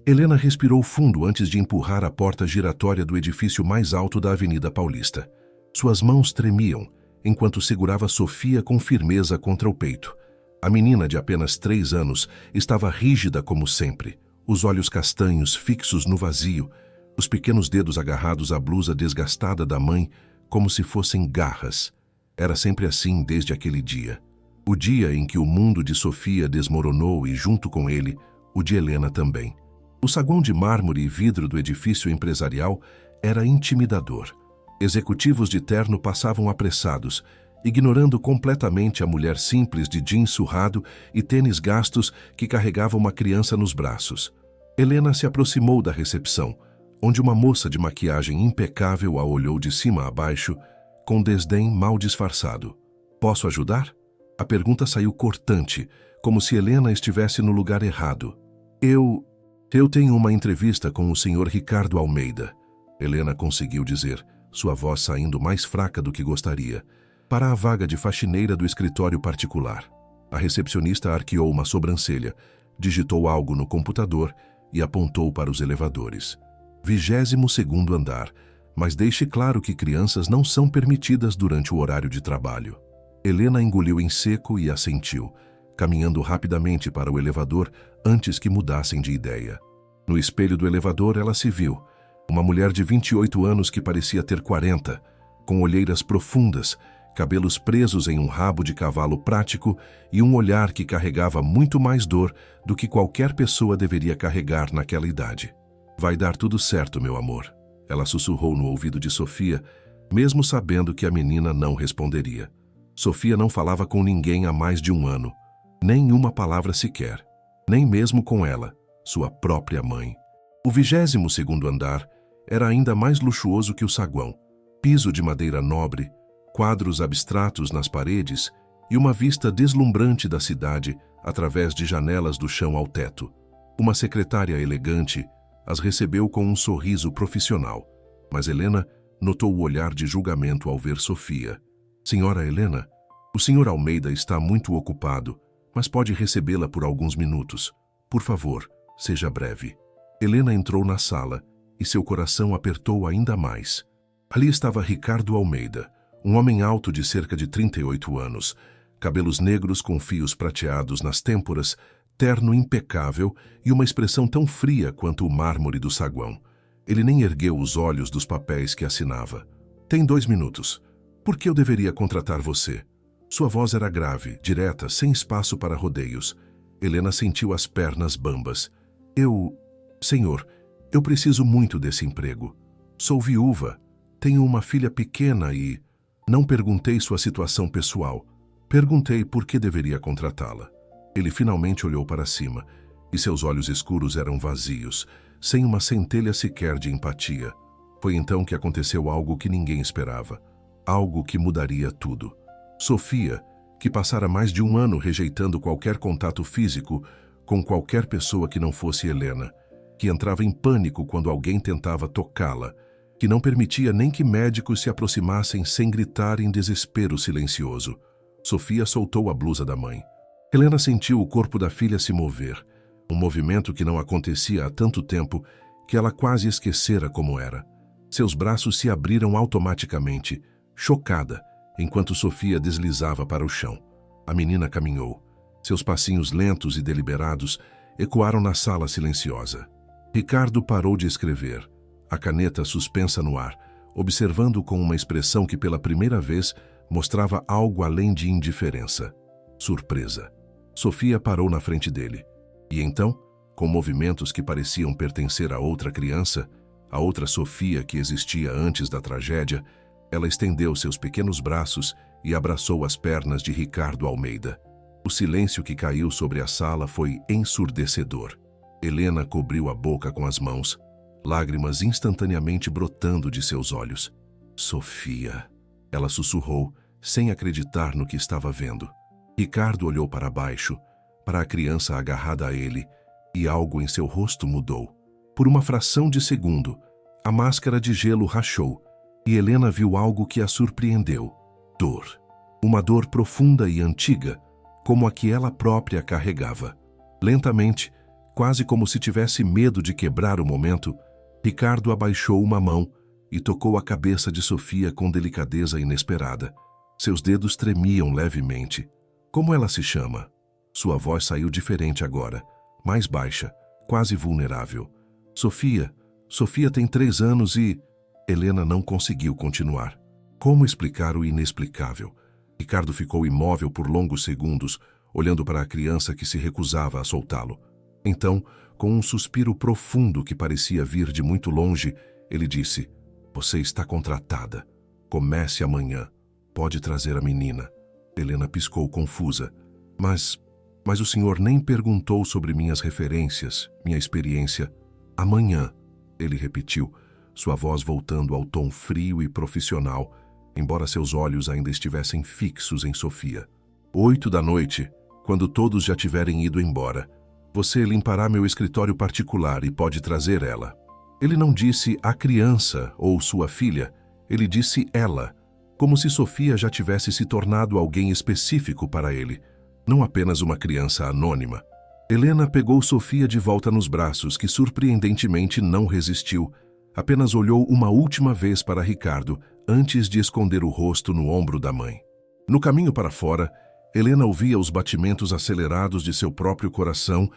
Helena respirou fundo antes de empurrar a porta giratória do edifício mais alto da Avenida Paulista. Suas mãos tremiam, enquanto segurava Sofia com firmeza contra o peito. A menina de apenas 3 anos estava rígida como sempre, os olhos castanhos fixos no vazio, os pequenos dedos agarrados à blusa desgastada da mãe como se fossem garras. Era sempre assim desde aquele dia. O dia em que o mundo de Sofia desmoronou e, junto com ele, o de Helena também. O saguão de mármore e vidro do edifício empresarial era intimidador. Executivos de terno passavam apressados, ignorando completamente a mulher simples de jeans surrado e tênis gastos que carregava uma criança nos braços. Helena se aproximou da recepção, onde uma moça de maquiagem impecável a olhou de cima a baixo, com desdém mal disfarçado. "Posso ajudar?" A pergunta saiu cortante, como se Helena estivesse no lugar errado. Eu tenho uma entrevista com o Sr. Ricardo Almeida." Helena conseguiu dizer, sua voz saindo mais fraca do que gostaria, "para a vaga de faxineira do escritório particular." A recepcionista arqueou uma sobrancelha, digitou algo no computador e apontou para os elevadores. 22º andar, mas deixe claro que crianças não são permitidas durante o horário de trabalho. Helena engoliu em seco e assentiu, caminhando rapidamente para o elevador antes que mudassem de ideia. No espelho do elevador ela se viu, uma mulher de 28 anos que parecia ter 40, com olheiras profundas, cabelos presos em um rabo de cavalo prático e um olhar que carregava muito mais dor do que qualquer pessoa deveria carregar naquela idade. "Vai dar tudo certo, meu amor," ela sussurrou no ouvido de Sofia, mesmo sabendo que a menina não responderia. Sofia não falava com ninguém há mais de 1 ano, nem uma palavra sequer, nem mesmo com ela, sua própria mãe. O 22º andar era ainda mais luxuoso que o saguão. Piso de madeira nobre, quadros abstratos nas paredes e uma vista deslumbrante da cidade através de janelas do chão ao teto. Uma secretária elegante as recebeu com um sorriso profissional, mas Helena notou o olhar de julgamento ao ver Sofia. "Senhora Helena, o Sr. Almeida está muito ocupado, mas pode recebê-la por alguns minutos. Por favor, seja breve." Helena entrou na sala e seu coração apertou ainda mais. Ali estava Ricardo Almeida, um homem alto de cerca de 38 anos, cabelos negros com fios prateados nas têmporas, terno impecável e uma expressão tão fria quanto o mármore do saguão. Ele nem ergueu os olhos dos papéis que assinava. "Tem 2 minutos. Por que eu deveria contratar você?" Sua voz era grave, direta, sem espaço para rodeios. Helena sentiu as pernas bambas. Senhor, eu preciso muito desse emprego. Sou viúva, tenho uma filha pequena e... Não perguntei sua situação pessoal. Perguntei por que deveria contratá-la." Ele finalmente olhou para cima, e seus olhos escuros eram vazios, sem uma centelha sequer de empatia. Foi então que aconteceu algo que ninguém esperava. Algo que mudaria tudo. Sofia, que passara mais de 1 ano rejeitando qualquer contato físico com qualquer pessoa que não fosse Helena, que entrava em pânico quando alguém tentava tocá-la, que não permitia nem que médicos se aproximassem sem gritar em desespero silencioso. Sofia soltou a blusa da mãe. Helena sentiu o corpo da filha se mover, um movimento que não acontecia há tanto tempo que ela quase esquecera como era. Seus braços se abriram automaticamente, chocada, enquanto Sofia deslizava para o chão. A menina caminhou. Seus passinhos lentos e deliberados ecoaram na sala silenciosa. Ricardo parou de escrever, a caneta suspensa no ar, observando com uma expressão que pela primeira vez mostrava algo além de indiferença. Surpresa. Sofia parou na frente dele. E então, com movimentos que pareciam pertencer a outra criança, a outra Sofia que existia antes da tragédia, ela estendeu seus pequenos braços e abraçou as pernas de Ricardo Almeida. O silêncio que caiu sobre a sala foi ensurdecedor. Helena cobriu a boca com as mãos, lágrimas instantaneamente brotando de seus olhos. "Sofia", ela sussurrou, sem acreditar no que estava vendo. Ricardo olhou para baixo, para a criança agarrada a ele, e algo em seu rosto mudou. Por uma fração de segundo, a máscara de gelo rachou, e Helena viu algo que a surpreendeu. Dor. Uma dor profunda e antiga, como a que ela própria carregava. Lentamente, Quase como se tivesse medo de quebrar o momento, Ricardo abaixou uma mão e tocou a cabeça de Sofia com delicadeza inesperada. Seus dedos tremiam levemente. Como ela se chama? Sua voz saiu diferente agora, mais baixa, quase vulnerável. Sofia. Sofia tem 3 anos e... Helena não conseguiu continuar. Como explicar o inexplicável? Ricardo ficou imóvel por longos segundos, olhando para a criança que se recusava a soltá-lo. Então, com um suspiro profundo que parecia vir de muito longe, ele disse: "Você está contratada. Comece amanhã. Pode trazer a menina." Helena piscou confusa. Mas o senhor nem perguntou sobre minhas referências, minha experiência." "Amanhã," ele repetiu, sua voz voltando ao tom frio e profissional, embora seus olhos ainda estivessem fixos em Sofia. 8 da noite, quando todos já tiverem ido embora. Você limpará meu escritório particular e pode trazer ela." Ele não disse a criança ou sua filha, ele disse ela, como se Sofia já tivesse se tornado alguém específico para ele, não apenas uma criança anônima. Helena pegou Sofia de volta nos braços, que surpreendentemente não resistiu, apenas olhou uma última vez para Ricardo, antes de esconder o rosto no ombro da mãe. No caminho para fora, Helena ouvia os batimentos acelerados de seu próprio coração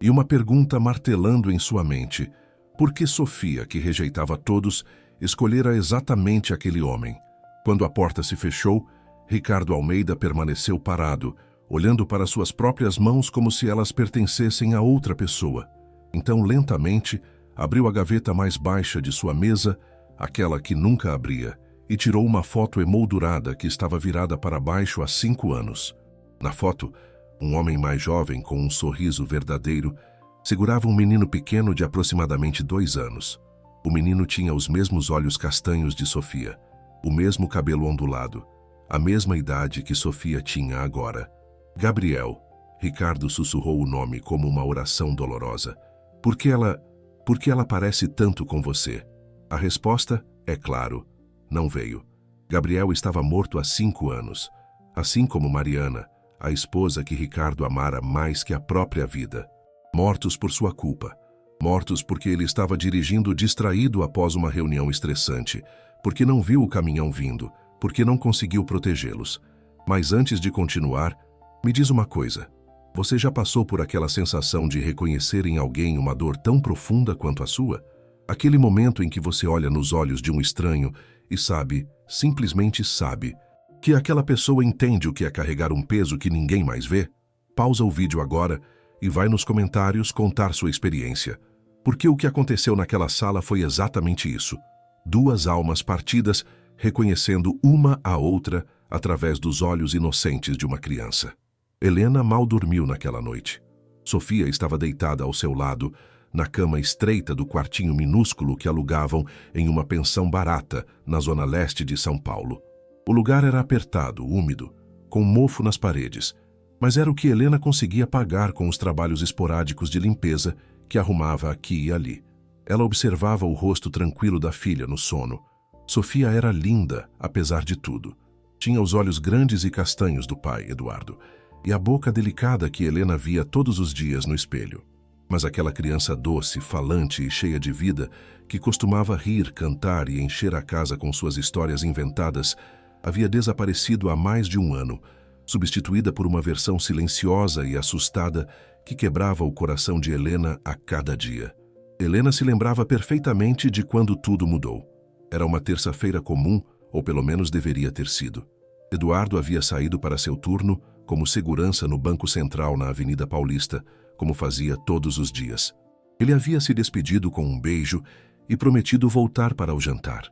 e uma pergunta martelando em sua mente: por que Sofia, que rejeitava todos, escolhera exatamente aquele homem? Quando a porta se fechou, Ricardo Almeida permaneceu parado, olhando para suas próprias mãos como se elas pertencessem a outra pessoa. Então, lentamente, abriu a gaveta mais baixa de sua mesa, aquela que nunca abria, e tirou uma foto emoldurada que estava virada para baixo há 5 anos. Na foto, um homem mais jovem, com um sorriso verdadeiro, segurava um menino pequeno de aproximadamente 2 anos. O menino tinha os mesmos olhos castanhos de Sofia, o mesmo cabelo ondulado, a mesma idade que Sofia tinha agora. "Gabriel." Ricardo sussurrou o nome como uma oração dolorosa. Por que ela parece tanto com você?" A resposta, é claro, não veio. Gabriel estava morto há 5 anos, assim como Mariana, a esposa que Ricardo amara mais que a própria vida. Mortos por sua culpa. Mortos porque ele estava dirigindo distraído após uma reunião estressante, porque não viu o caminhão vindo, porque não conseguiu protegê-los. Mas antes de continuar, me diz uma coisa. Você já passou por aquela sensação de reconhecer em alguém uma dor tão profunda quanto a sua? Aquele momento em que você olha nos olhos de um estranho e sabe, simplesmente sabe, que aquela pessoa entende o que é carregar um peso que ninguém mais vê? Pausa o vídeo agora e vai nos comentários contar sua experiência. Porque o que aconteceu naquela sala foi exatamente isso. 2 almas partidas reconhecendo uma a outra através dos olhos inocentes de uma criança. Helena mal dormiu naquela noite. Sofia estava deitada ao seu lado, na cama estreita do quartinho minúsculo que alugavam em uma pensão barata na zona leste de São Paulo. O lugar era apertado, úmido, com mofo nas paredes, mas era o que Helena conseguia pagar com os trabalhos esporádicos de limpeza que arrumava aqui e ali. Ela observava o rosto tranquilo da filha no sono. Sofia era linda, apesar de tudo. Tinha os olhos grandes e castanhos do pai, Eduardo, e a boca delicada que Helena via todos os dias no espelho. Mas aquela criança doce, falante e cheia de vida, que costumava rir, cantar e encher a casa com suas histórias inventadas, havia desaparecido há mais de 1 ano, substituída por uma versão silenciosa e assustada que quebrava o coração de Helena a cada dia. Helena se lembrava perfeitamente de quando tudo mudou. Era uma terça-feira comum, ou pelo menos deveria ter sido. Eduardo havia saído para seu turno como segurança no Banco Central na Avenida Paulista, como fazia todos os dias. Ele havia se despedido com um beijo e prometido voltar para o jantar.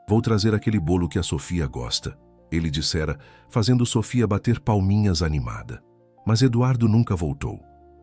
"Vou trazer aquele bolo que a Sofia gosta", ele dissera, fazendo Sofia bater palminhas animada. Mas Eduardo nunca voltou.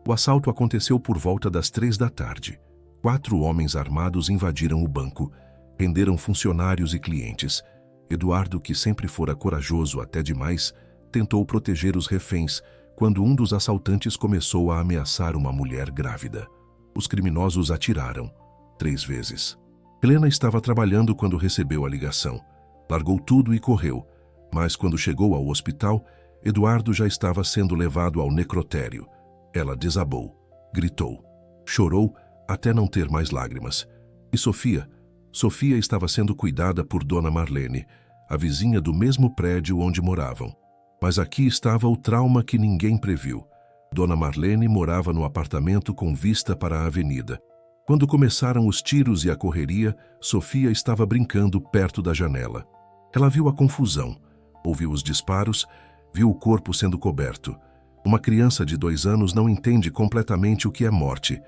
O assalto aconteceu por volta das 3 da tarde. 4 homens armados invadiram o banco, renderam funcionários e clientes. Eduardo, que sempre fora corajoso até demais, tentou proteger os reféns quando um dos assaltantes começou a ameaçar uma mulher grávida. Os criminosos atiraram 3 vezes. Helena estava trabalhando quando recebeu a ligação. Largou tudo e correu, mas quando chegou ao hospital, Eduardo já estava sendo levado ao necrotério. Ela desabou, gritou, Chorou até não ter mais lágrimas. E Sofia? Sofia estava sendo cuidada por Dona Marlene, a vizinha do mesmo prédio onde moravam. Mas aqui estava o trauma que ninguém previu. Dona Marlene morava no apartamento com vista para a avenida. Quando começaram os tiros e a correria, Sofia estava brincando perto da janela. Ela viu a confusão, ouviu os disparos, viu o corpo sendo coberto. Uma criança de 2 anos não entende completamente o que é morte,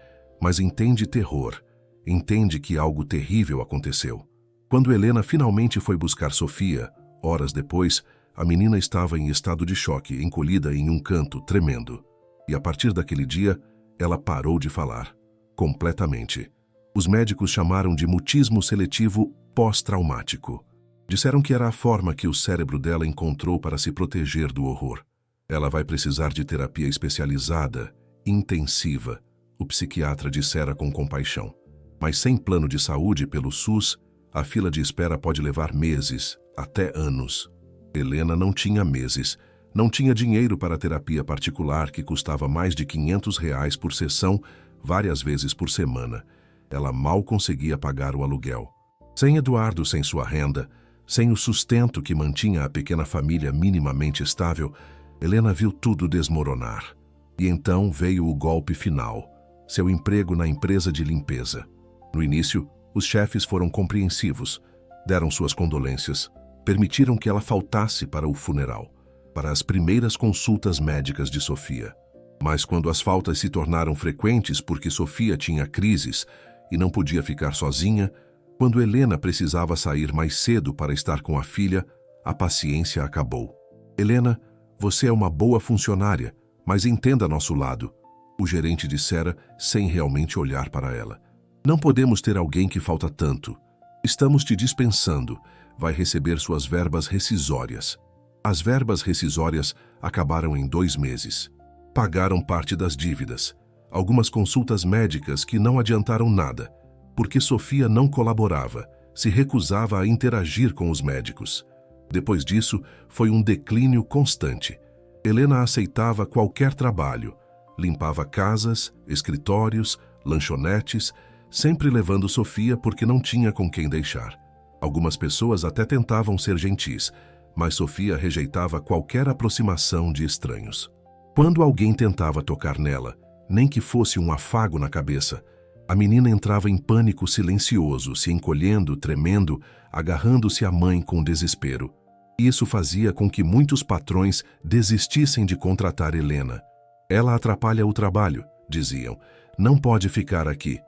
mas entende terror, entende que algo terrível aconteceu. Quando Helena finalmente foi buscar Sofia, horas depois, a menina estava em estado de choque, encolhida em um canto, tremendo. E a partir daquele dia, ela parou de falar. Completamente. Os médicos chamaram de mutismo seletivo pós-traumático. Disseram que era a forma que o cérebro dela encontrou para se proteger do horror. Ela vai precisar de terapia especializada, intensiva, o psiquiatra dissera com compaixão. Mas sem plano de saúde pelo SUS, a fila de espera pode levar meses, até anos. Helena não tinha meses, não tinha dinheiro para a terapia particular que custava mais de R$ 500 por sessão, várias vezes por semana. Ela mal conseguia pagar o aluguel. Sem Eduardo, sem sua renda, sem o sustento que mantinha a pequena família minimamente estável, Helena viu tudo desmoronar. E então veio o golpe final, seu emprego na empresa de limpeza. No início, os chefes foram compreensivos, deram suas condolências, permitiram que ela faltasse para o funeral, para as primeiras consultas médicas de Sofia. Mas quando as faltas se tornaram frequentes porque Sofia tinha crises e não podia ficar sozinha, quando Helena precisava sair mais cedo para estar com a filha, a paciência acabou. Helena, você é uma boa funcionária, mas entenda nosso lado, o gerente dissera sem realmente olhar para ela. Não podemos ter alguém que falta tanto. Estamos te dispensando, vai receber suas verbas rescisórias. As verbas rescisórias acabaram em 2 meses. Pagaram parte das dívidas, algumas consultas médicas que não adiantaram nada, porque Sofia não colaborava, se recusava a interagir com os médicos. Depois disso, foi um declínio constante. Helena aceitava qualquer trabalho, limpava casas, escritórios, lanchonetes, sempre levando Sofia porque não tinha com quem deixar. Algumas pessoas até tentavam ser gentis, mas Sofia rejeitava qualquer aproximação de estranhos. Quando alguém tentava tocar nela, nem que fosse um afago na cabeça, a menina entrava em pânico silencioso, se encolhendo, tremendo, agarrando-se à mãe com desespero. Isso fazia com que muitos patrões desistissem de contratar Helena. Ela atrapalha o trabalho, diziam. Não pode ficar aqui.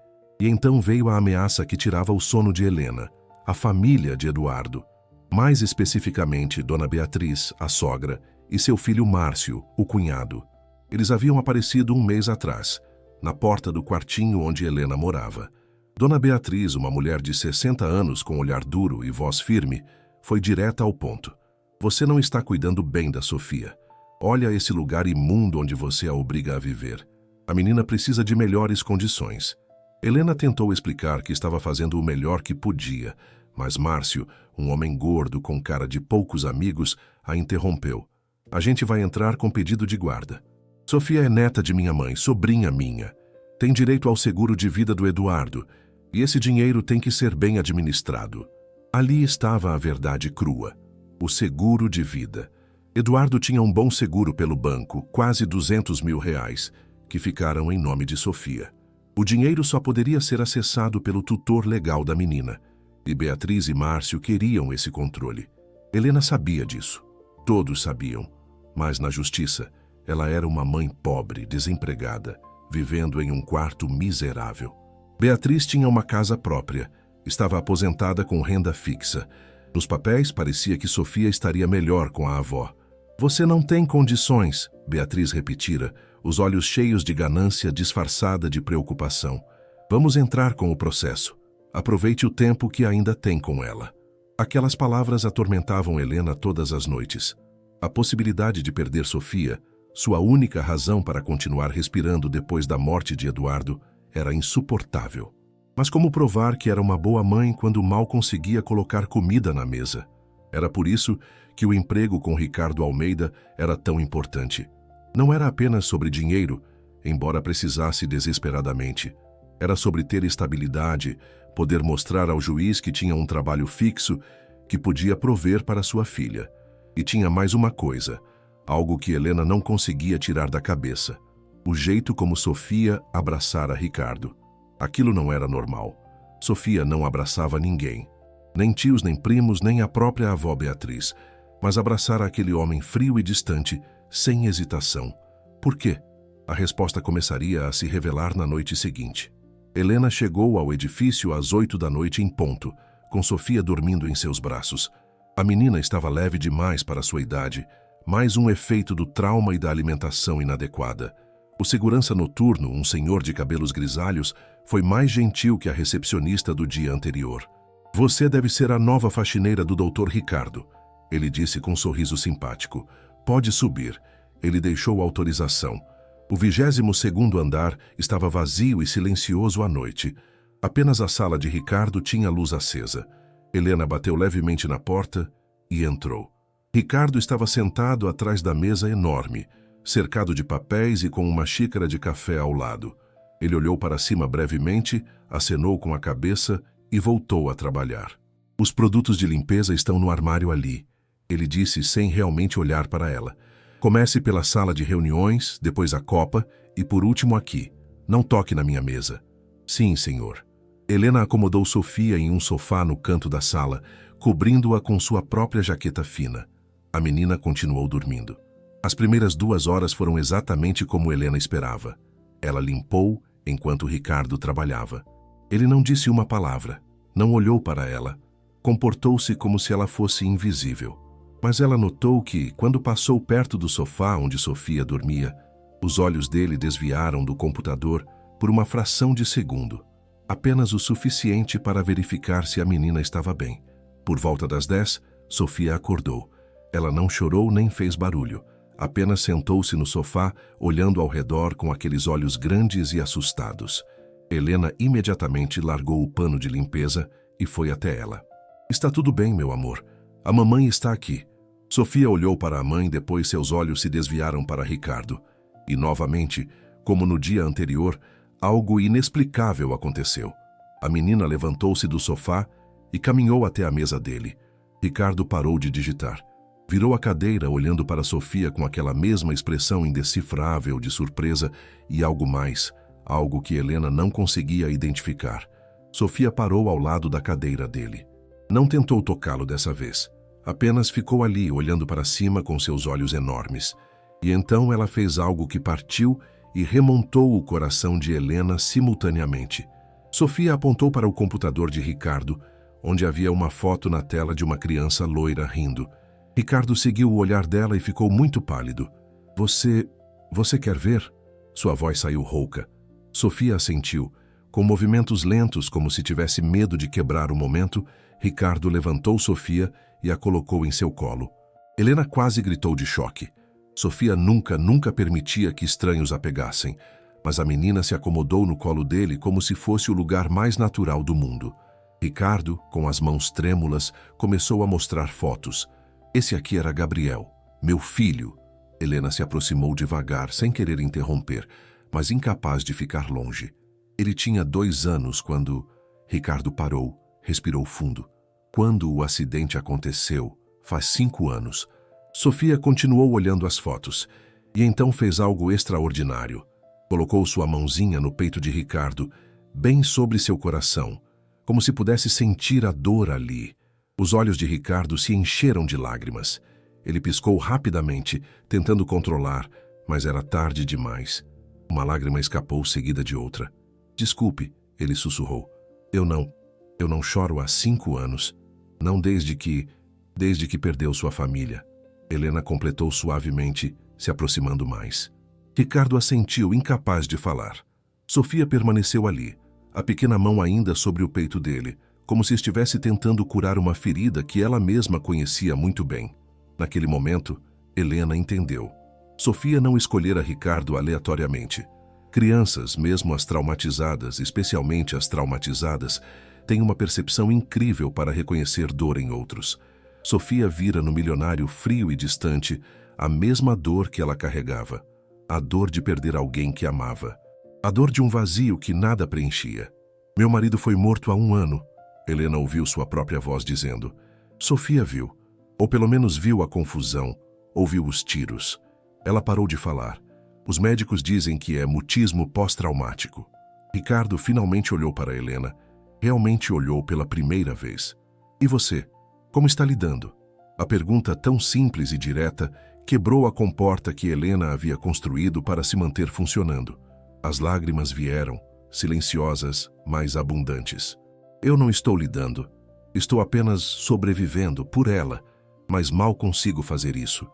E então veio a ameaça que tirava o sono de Helena, a família de Eduardo. Mais especificamente, Dona Beatriz, a sogra, e seu filho Márcio, o cunhado. Eles haviam aparecido 1 mês atrás, na porta do quartinho onde Helena morava. Dona Beatriz, uma mulher de 60 anos com olhar duro e voz firme, foi direta ao ponto. Você não está cuidando bem da Sofia. Olha esse lugar imundo onde você a obriga a viver. A menina precisa de melhores condições. Helena tentou explicar que estava fazendo o melhor que podia, mas Márcio, um homem gordo com cara de poucos amigos, a interrompeu. A gente vai entrar com pedido de guarda. Sofia é neta de minha mãe, sobrinha minha. Tem direito ao seguro de vida do Eduardo, e esse dinheiro tem que ser bem administrado. Ali estava a verdade crua. O seguro de vida. Eduardo tinha um bom seguro pelo banco, quase R$ 200 mil, que ficaram em nome de Sofia. O dinheiro só poderia ser acessado pelo tutor legal da menina, e Beatriz e Márcio queriam esse controle. Helena sabia disso. Todos sabiam. Mas na justiça, ela era uma mãe pobre, desempregada, vivendo em um quarto miserável. Beatriz tinha uma casa própria, estava aposentada com renda fixa. Nos papéis parecia que Sofia estaria melhor com a avó. Você não tem condições, Beatriz repetira, os olhos cheios de ganância disfarçada de preocupação. Vamos entrar com o processo. Aproveite o tempo que ainda tem com ela. Aquelas palavras atormentavam Helena todas as noites. A possibilidade de perder Sofia, sua única razão para continuar respirando depois da morte de Eduardo, era insuportável. Mas como provar que era uma boa mãe quando mal conseguia colocar comida na mesa? Era por isso que o emprego com Ricardo Almeida era tão importante. Não era apenas sobre dinheiro, embora precisasse desesperadamente. Era sobre ter estabilidade, poder mostrar ao juiz que tinha um trabalho fixo, que podia prover para sua filha. E tinha mais uma coisa, algo que Helena não conseguia tirar da cabeça: o jeito como Sofia abraçara Ricardo. Aquilo não era normal. Sofia não abraçava ninguém, nem tios, nem primos, nem a própria avó Beatriz, mas abraçara aquele homem frio e distante, sem hesitação. Por quê? A resposta começaria a se revelar na noite seguinte. Helena chegou ao edifício às 8 da noite em ponto, com Sofia dormindo em seus braços. A menina estava leve demais para sua idade, mais um efeito do trauma e da alimentação inadequada. O segurança noturno, um senhor de cabelos grisalhos, foi mais gentil que a recepcionista do dia anterior. "Você deve ser a nova faxineira do Dr. Ricardo", ele disse com um sorriso simpático. "Pode subir." Ele deixou autorização. O 22º andar estava vazio e silencioso à noite. Apenas a sala de Ricardo tinha luz acesa. Helena bateu levemente na porta e entrou. Ricardo estava sentado atrás da mesa enorme, cercado de papéis e com uma xícara de café ao lado. Ele olhou para cima brevemente, acenou com a cabeça e voltou a trabalhar. "Os produtos de limpeza estão no armário ali", ele disse sem realmente olhar para ela. "Comece pela sala de reuniões, depois a copa e por último aqui. Não toque na minha mesa." "Sim, senhor." Helena acomodou Sofia em um sofá no canto da sala, cobrindo-a com sua própria jaqueta fina. A menina continuou dormindo. As primeiras 2 horas foram exatamente como Helena esperava. Ela limpou enquanto Ricardo trabalhava. Ele não disse uma palavra, não olhou para ela, comportou-se como se ela fosse invisível. Mas ela notou que, quando passou perto do sofá onde Sofia dormia, os olhos dele desviaram do computador por uma fração de segundo, apenas o suficiente para verificar se a menina estava bem. Por volta das 10, Sofia acordou. Ela não chorou nem fez barulho, apenas sentou-se no sofá, olhando ao redor com aqueles olhos grandes e assustados. Helena imediatamente largou o pano de limpeza e foi até ela. "Está tudo bem, meu amor. A mamãe está aqui." Sofia olhou para a mãe, depois seus olhos se desviaram para Ricardo. E novamente, como no dia anterior, algo inexplicável aconteceu. A menina levantou-se do sofá e caminhou até a mesa dele. Ricardo parou de digitar. Virou a cadeira olhando para Sofia com aquela mesma expressão indecifrável de surpresa e algo mais, algo que Helena não conseguia identificar. Sofia parou ao lado da cadeira dele. Não tentou tocá-lo dessa vez. Apenas ficou ali olhando para cima com seus olhos enormes. E então ela fez algo que partiu e remontou o coração de Helena simultaneamente. Sofia apontou para o computador de Ricardo, onde havia uma foto na tela de uma criança loira rindo. Ricardo seguiu o olhar dela e ficou muito pálido. Você quer ver?" Sua voz saiu rouca. Sofia assentiu. Com movimentos lentos, como se tivesse medo de quebrar o momento, Ricardo levantou Sofia e a colocou em seu colo. Helena quase gritou de choque. Sofia nunca permitia que estranhos a pegassem, mas a menina se acomodou no colo dele como se fosse o lugar mais natural do mundo. Ricardo, com as mãos trêmulas, começou a mostrar fotos. "Esse aqui era Gabriel, meu filho." Helena se aproximou devagar, sem querer interromper, mas incapaz de ficar longe. "Ele tinha 2 anos quando..." Ricardo parou, respirou fundo. "Quando o acidente aconteceu, faz 5 anos. Sofia continuou olhando as fotos, e então fez algo extraordinário. Colocou sua mãozinha no peito de Ricardo, bem sobre seu coração, como se pudesse sentir a dor ali. Os olhos de Ricardo se encheram de lágrimas. Ele piscou rapidamente, tentando controlar, mas era tarde demais. Uma lágrima escapou seguida de outra. "Desculpe", ele sussurrou. Eu não choro há 5 anos. Não desde que perdeu sua família." Helena completou suavemente, se aproximando mais. Ricardo assentiu, incapaz de falar. Sofia permaneceu ali, a pequena mão ainda sobre o peito dele, como se estivesse tentando curar uma ferida que ela mesma conhecia muito bem. Naquele momento, Helena entendeu. Sofia não escolhera Ricardo aleatoriamente. Crianças, mesmo as traumatizadas, especialmente as traumatizadas, têm uma percepção incrível para reconhecer dor em outros. Sofia vira no milionário frio e distante a mesma dor que ela carregava, a dor de perder alguém que amava. A dor de um vazio que nada preenchia. Meu marido foi morto há 1 ano. Helena ouviu sua própria voz dizendo. Sofia viu, ou pelo menos viu a confusão, ouviu os tiros. Ela parou de falar. Os médicos dizem que é mutismo pós-traumático. Ricardo finalmente olhou para Helena. Realmente olhou pela primeira vez. E você? Como está lidando? A pergunta tão simples e direta quebrou a comporta que Helena havia construído para se manter funcionando. As lágrimas vieram, silenciosas, mas abundantes. Eu não estou lidando. Estou apenas sobrevivendo por ela, mas mal consigo fazer isso.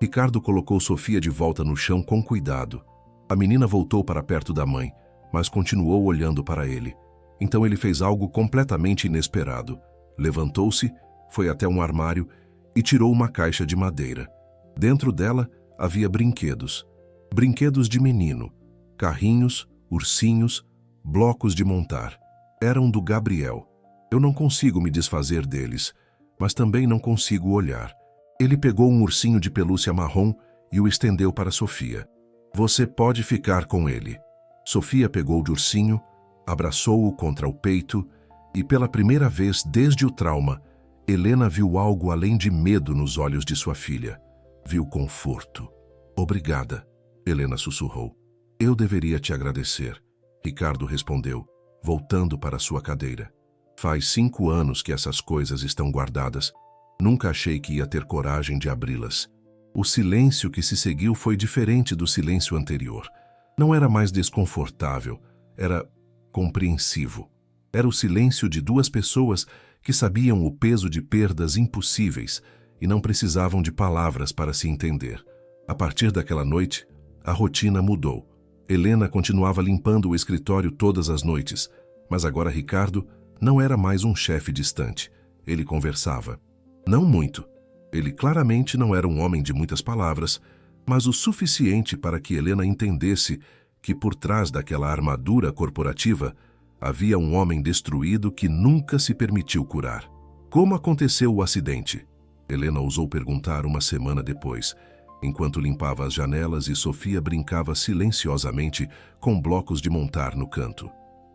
Ricardo colocou Sofia de volta no chão com cuidado. A menina voltou para perto da mãe, mas continuou olhando para ele. Então ele fez algo completamente inesperado. Levantou-se, foi até um armário e tirou uma caixa de madeira. Dentro dela havia brinquedos. Brinquedos de menino. Carrinhos, ursinhos, blocos de montar. Eram do Gabriel. Eu não consigo me desfazer deles, mas também não consigo olhar. Ele pegou um ursinho de pelúcia marrom e o estendeu para Sofia. Você pode ficar com ele. Sofia pegou o ursinho, abraçou-o contra o peito e, pela primeira vez desde o trauma, Helena viu algo além de medo nos olhos de sua filha. Viu conforto. Obrigada, Helena sussurrou. Eu deveria te agradecer, Ricardo respondeu, voltando para sua cadeira. Faz 5 anos que essas coisas estão guardadas. Nunca achei que ia ter coragem de abri-las. O silêncio que se seguiu foi diferente do silêncio anterior. Não era mais desconfortável, era compreensivo. Era o silêncio de 2 pessoas que sabiam o peso de perdas impossíveis e não precisavam de palavras para se entender. A partir daquela noite, a rotina mudou. Helena continuava limpando o escritório todas as noites, mas agora Ricardo não era mais um chefe distante. Ele conversava. Não muito. Ele claramente não era um homem de muitas palavras, mas o suficiente para que Helena entendesse que por trás daquela armadura corporativa havia um homem destruído que nunca se permitiu curar. Como aconteceu o acidente? Helena ousou perguntar 1 semana depois, enquanto limpava as janelas e Sofia brincava silenciosamente com blocos de montar no canto.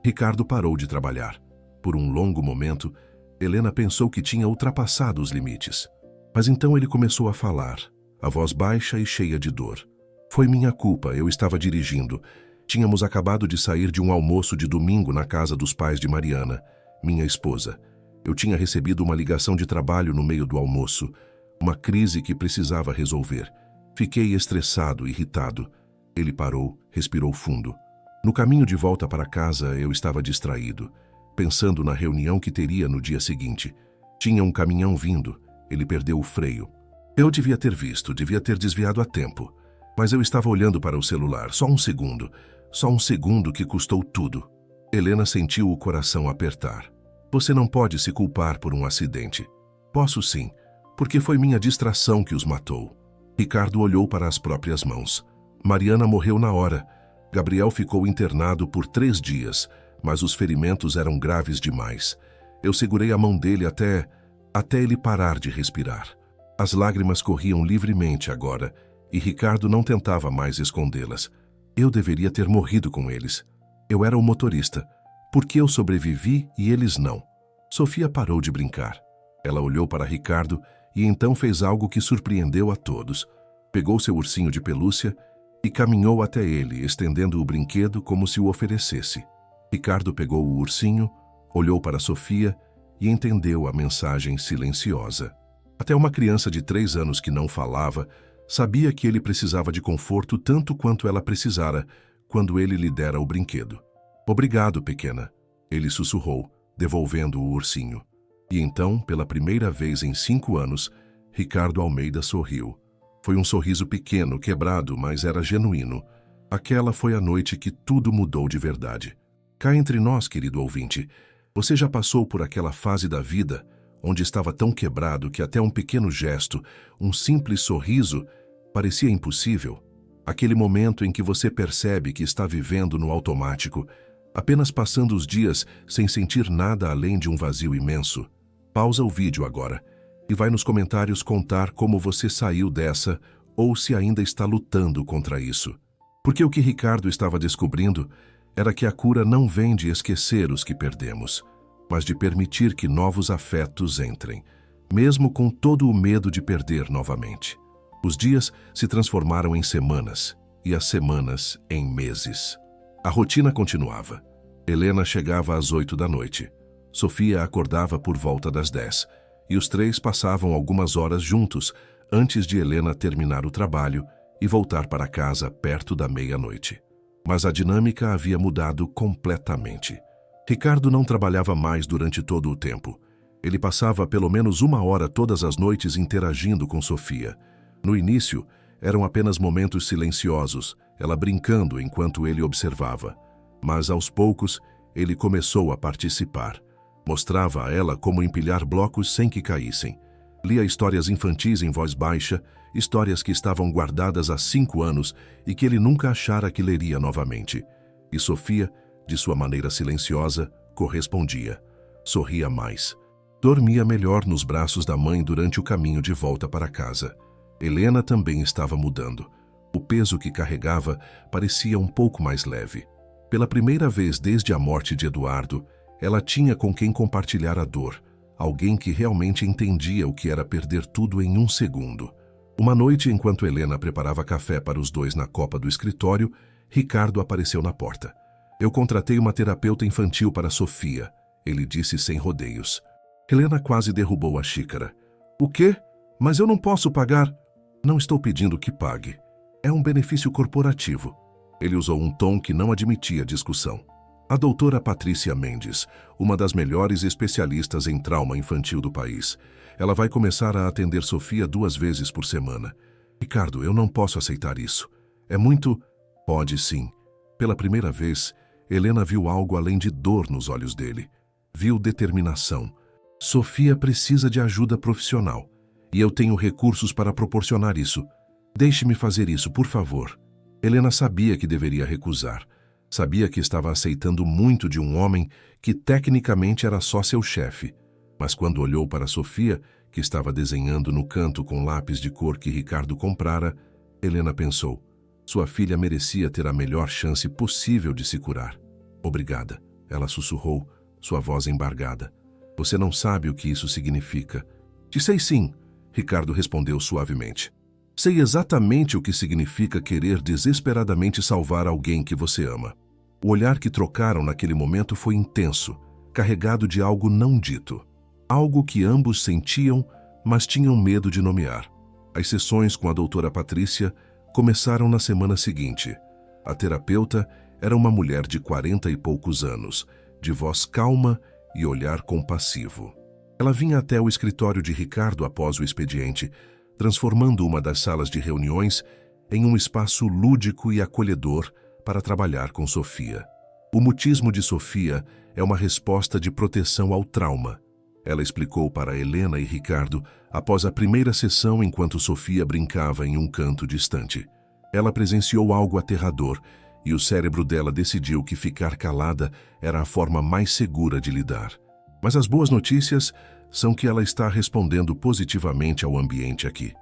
Ricardo parou de trabalhar. Por um longo momento, Helena pensou que tinha ultrapassado os limites. Mas então ele começou a falar, a voz baixa e cheia de dor. Foi minha culpa, eu estava dirigindo. Tínhamos acabado de sair de um almoço de domingo na casa dos pais de Mariana, minha esposa. Eu tinha recebido uma ligação de trabalho no meio do almoço, uma crise que precisava resolver. Fiquei estressado, irritado. Ele parou, respirou fundo. No caminho de volta para casa, eu estava distraído, pensando na reunião que teria no dia seguinte. Tinha um caminhão vindo. Ele perdeu o freio. Eu devia ter visto, devia ter desviado a tempo. Mas eu estava olhando para o celular, só um segundo que custou tudo. Helena sentiu o coração apertar. Você não pode se culpar por um acidente. Posso sim, porque foi minha distração que os matou. Ricardo olhou para as próprias mãos. Mariana morreu na hora. Gabriel ficou internado por 3 dias, mas os ferimentos eram graves demais. Eu segurei a mão dele até ele parar de respirar. As lágrimas corriam livremente agora, e Ricardo não tentava mais escondê-las. Eu deveria ter morrido com eles. Eu era o motorista. Por que eu sobrevivi e eles não? Sofia parou de brincar. Ela olhou para Ricardo e então fez algo que surpreendeu a todos. Pegou seu ursinho de pelúcia e caminhou até ele, estendendo o brinquedo como se o oferecesse. Ricardo pegou o ursinho, olhou para Sofia e entendeu a mensagem silenciosa. Até uma criança de 3 anos que não falava sabia que ele precisava de conforto tanto quanto ela precisara quando ele lhe dera o brinquedo. Obrigado, pequena, ele sussurrou, devolvendo o ursinho. E então, pela primeira vez em 5 anos, Ricardo Almeida sorriu. Foi um sorriso pequeno, quebrado, mas era genuíno. Aquela foi a noite que tudo mudou de verdade. Cá entre nós, querido ouvinte, você já passou por aquela fase da vida onde estava tão quebrado que até um pequeno gesto, um simples sorriso, parecia impossível? Aquele momento em que você percebe que está vivendo no automático, apenas passando os dias sem sentir nada além de um vazio imenso. Pausa o vídeo agora e vai nos comentários contar como você saiu dessa ou se ainda está lutando contra isso. Porque o que Ricardo estava descobrindo era que a cura não vem de esquecer os que perdemos, mas de permitir que novos afetos entrem, mesmo com todo o medo de perder novamente. Os dias se transformaram em semanas e as semanas em meses. A rotina continuava. Helena chegava às 8 da noite. Sofia acordava por volta das 10 e os três passavam algumas horas juntos antes de Helena terminar o trabalho e voltar para casa perto da meia-noite. Mas a dinâmica havia mudado completamente. Ricardo não trabalhava mais durante todo o tempo. Ele passava pelo menos 1 hora todas as noites interagindo com Sofia. No início, eram apenas momentos silenciosos, ela brincando enquanto ele observava. Mas, aos poucos, ele começou a participar. Mostrava a ela como empilhar blocos sem que caíssem. Lia histórias infantis em voz baixa, histórias que estavam guardadas há 5 anos e que ele nunca achara que leria novamente. E Sofia, de sua maneira silenciosa, correspondia. Sorria mais. Dormia melhor nos braços da mãe durante o caminho de volta para casa. Helena também estava mudando. O peso que carregava parecia um pouco mais leve. Pela primeira vez desde a morte de Eduardo, ela tinha com quem compartilhar a dor. Alguém que realmente entendia o que era perder tudo em 1 segundo. Uma noite, enquanto Helena preparava café para os dois na copa do escritório, Ricardo apareceu na porta. Eu contratei uma terapeuta infantil para Sofia, ele disse sem rodeios. Helena quase derrubou a xícara. O quê? Mas eu não posso pagar. Não estou pedindo que pague. É um benefício corporativo. Ele usou um tom que não admitia discussão. A doutora Patrícia Mendes, uma das melhores especialistas em trauma infantil do país. Ela vai começar a atender Sofia 2 vezes por semana. Ricardo, eu não posso aceitar isso. É muito... Pode sim. Pela primeira vez, Helena viu algo além de dor nos olhos dele. Viu determinação. Sofia precisa de ajuda profissional. E eu tenho recursos para proporcionar isso. Deixe-me fazer isso, por favor. Helena sabia que deveria recusar. Sabia que estava aceitando muito de um homem que tecnicamente era só seu chefe. Mas quando olhou para Sofia, que estava desenhando no canto com lápis de cor que Ricardo comprara, Helena pensou, sua filha merecia ter a melhor chance possível de se curar. Obrigada, ela sussurrou, sua voz embargada. Você não sabe o que isso significa. Te sei sim, Ricardo respondeu suavemente. Sei exatamente o que significa querer desesperadamente salvar alguém que você ama. O olhar que trocaram naquele momento foi intenso, carregado de algo não dito. Algo que ambos sentiam, mas tinham medo de nomear. As sessões com a doutora Patrícia começaram na semana seguinte. A terapeuta era uma mulher de 40 e poucos anos, de voz calma e olhar compassivo. Ela vinha até o escritório de Ricardo após o expediente, transformando uma das salas de reuniões em um espaço lúdico e acolhedor para trabalhar com Sofia. O mutismo de Sofia é uma resposta de proteção ao trauma. Ela explicou para Helena e Ricardo após a primeira sessão enquanto Sofia brincava em um canto distante. Ela presenciou algo aterrador e o cérebro dela decidiu que ficar calada era a forma mais segura de lidar. Mas as boas notícias são que ela está respondendo positivamente ao ambiente aqui.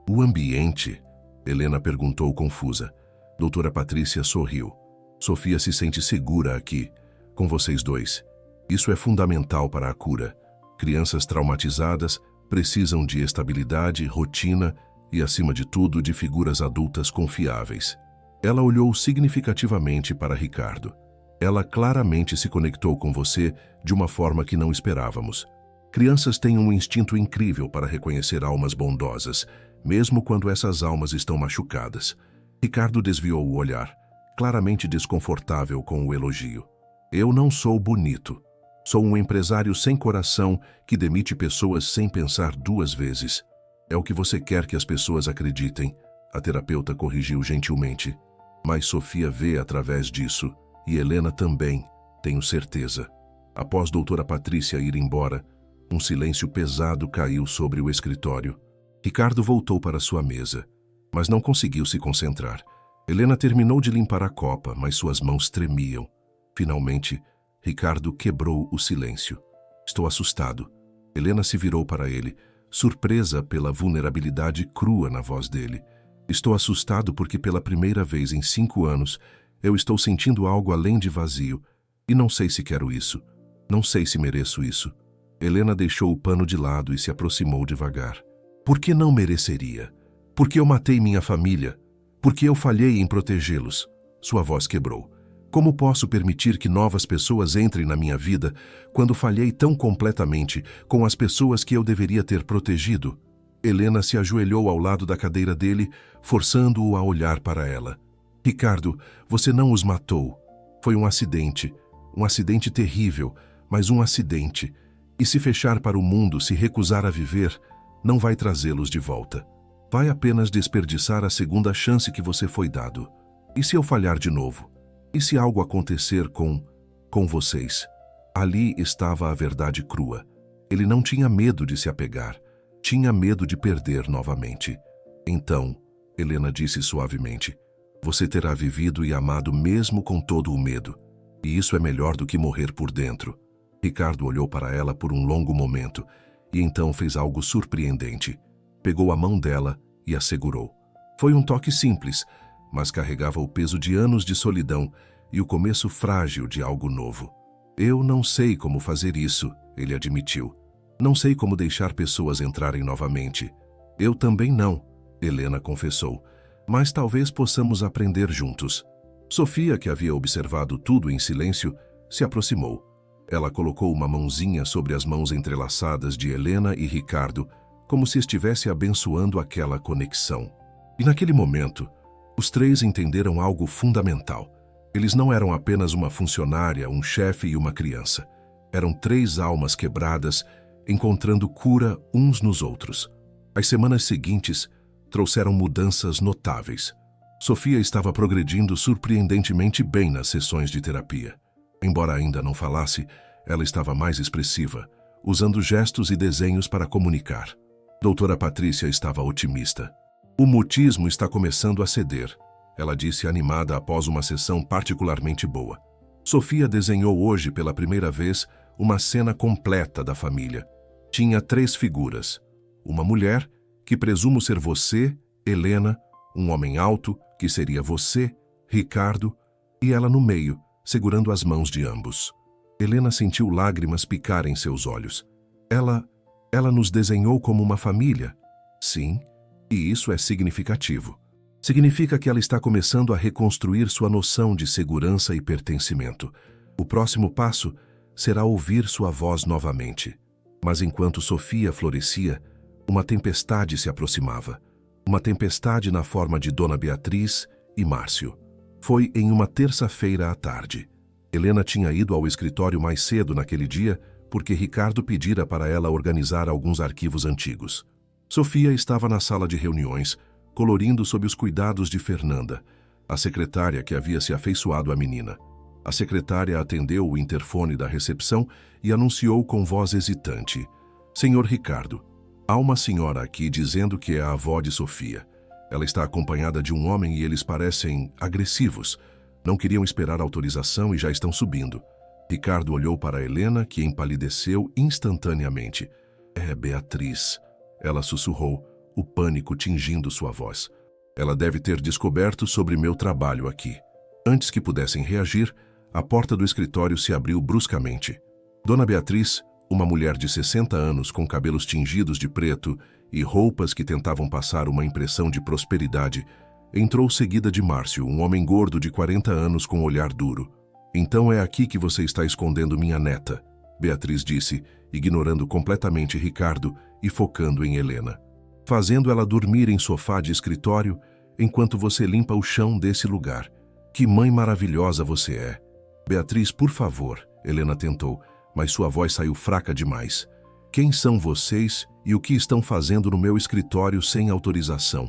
O ambiente? Helena perguntou confusa. Doutora Patrícia sorriu. Sofia se sente segura aqui, com vocês dois. Isso é fundamental para a cura. Crianças traumatizadas precisam de estabilidade, rotina e, acima de tudo, de figuras adultas confiáveis. Ela olhou significativamente para Ricardo. Ela claramente se conectou com você de uma forma que não esperávamos. Crianças têm um instinto incrível para reconhecer almas bondosas, mesmo quando essas almas estão machucadas. Ricardo desviou o olhar, claramente desconfortável com o elogio. Eu não sou bonito. Sou um empresário sem coração que demite pessoas sem pensar 2 vezes. É o que você quer que as pessoas acreditem, a terapeuta corrigiu gentilmente. Mas Sofia vê através disso, e Helena também, tenho certeza. Após doutora Patrícia ir embora, um silêncio pesado caiu sobre o escritório. Ricardo voltou para sua mesa, mas não conseguiu se concentrar. Helena terminou de limpar a copa, mas suas mãos tremiam. Finalmente, Ricardo quebrou o silêncio. Estou assustado. Helena se virou para ele, surpresa pela vulnerabilidade crua na voz dele. Estou assustado porque pela primeira vez em 5 anos, Eu estou sentindo algo além de vazio, e não sei se quero isso. Não sei se mereço isso. Helena deixou o pano de lado e se aproximou devagar. Por que não mereceria? Porque eu matei minha família? Porque eu falhei em protegê-los? Sua voz quebrou. Como posso permitir que novas pessoas entrem na minha vida quando falhei tão completamente com as pessoas que eu deveria ter protegido? Helena se ajoelhou ao lado da cadeira dele, forçando-o a olhar para ela. Ricardo, você não os matou. Foi um acidente terrível, mas um acidente. E se fechar para o mundo, se recusar a viver, não vai trazê-los de volta. Vai apenas desperdiçar a segunda chance que você foi dado. E se eu falhar de novo? E se algo acontecer com vocês? Ali estava a verdade crua. Ele não tinha medo de se apegar. Tinha medo de perder novamente. Então, Helena disse suavemente, você terá vivido e amado mesmo com todo o medo. E isso é melhor do que morrer por dentro. Ricardo olhou para ela por um longo momento e então fez algo surpreendente. Pegou a mão dela e a segurou. Foi um toque simples, mas carregava o peso de anos de solidão e o começo frágil de algo novo. Eu não sei como fazer isso, ele admitiu. Não sei como deixar pessoas entrarem novamente. Eu também não, Helena confessou. Mas talvez possamos aprender juntos. Sofia, que havia observado tudo em silêncio, se aproximou. Ela colocou uma mãozinha sobre as mãos entrelaçadas de Helena e Ricardo, como se estivesse abençoando aquela conexão. E naquele momento, os três entenderam algo fundamental. Eles não eram apenas uma funcionária, um chefe e uma criança. Eram três almas quebradas, encontrando cura uns nos outros. As semanas seguintes trouxeram mudanças notáveis. Sofia estava progredindo surpreendentemente bem nas sessões de terapia. Embora ainda não falasse, ela estava mais expressiva, usando gestos e desenhos para comunicar. Doutora Patrícia estava otimista. O mutismo está começando a ceder, ela disse animada após uma sessão particularmente boa. Sofia desenhou hoje pela primeira vez uma cena completa da família. Tinha 3 figuras. Uma mulher, que presumo ser você, Helena, um homem alto, que seria você, Ricardo, e ela no meio, segurando as mãos de ambos. Helena sentiu lágrimas picar em seus olhos. Ela nos desenhou como uma família. Sim, e isso é significativo. Significa que ela está começando a reconstruir sua noção de segurança e pertencimento. O próximo passo será ouvir sua voz novamente. Mas enquanto Sofia florescia, uma tempestade se aproximava. Uma tempestade na forma de Dona Beatriz e Márcio. Foi em uma terça-feira à tarde. Helena tinha ido ao escritório mais cedo naquele dia porque Ricardo pedira para ela organizar alguns arquivos antigos. Sofia estava na sala de reuniões, colorindo sob os cuidados de Fernanda, a secretária que havia se afeiçoado à menina. A secretária atendeu o interfone da recepção e anunciou com voz hesitante: Senhor Ricardo, há uma senhora aqui dizendo que é a avó de Sofia. Ela está acompanhada de um homem e eles parecem agressivos. Não queriam esperar autorização e já estão subindo. Ricardo olhou para Helena, que empalideceu instantaneamente. É Beatriz. Ela sussurrou, o pânico tingindo sua voz. Ela deve ter descoberto sobre meu trabalho aqui. Antes que pudessem reagir, a porta do escritório se abriu bruscamente. Dona Beatriz, uma mulher de 60 anos com cabelos tingidos de preto e roupas que tentavam passar uma impressão de prosperidade, entrou seguida de Márcio, um homem gordo de 40 anos com olhar duro. Então é aqui que você está escondendo minha neta, Beatriz disse, ignorando completamente Ricardo e focando em Helena. Fazendo ela dormir em sofá de escritório enquanto você limpa o chão desse lugar. Que mãe maravilhosa você é. Beatriz, por favor, Helena tentou, mas sua voz saiu fraca demais. Quem são vocês e o que estão fazendo no meu escritório sem autorização?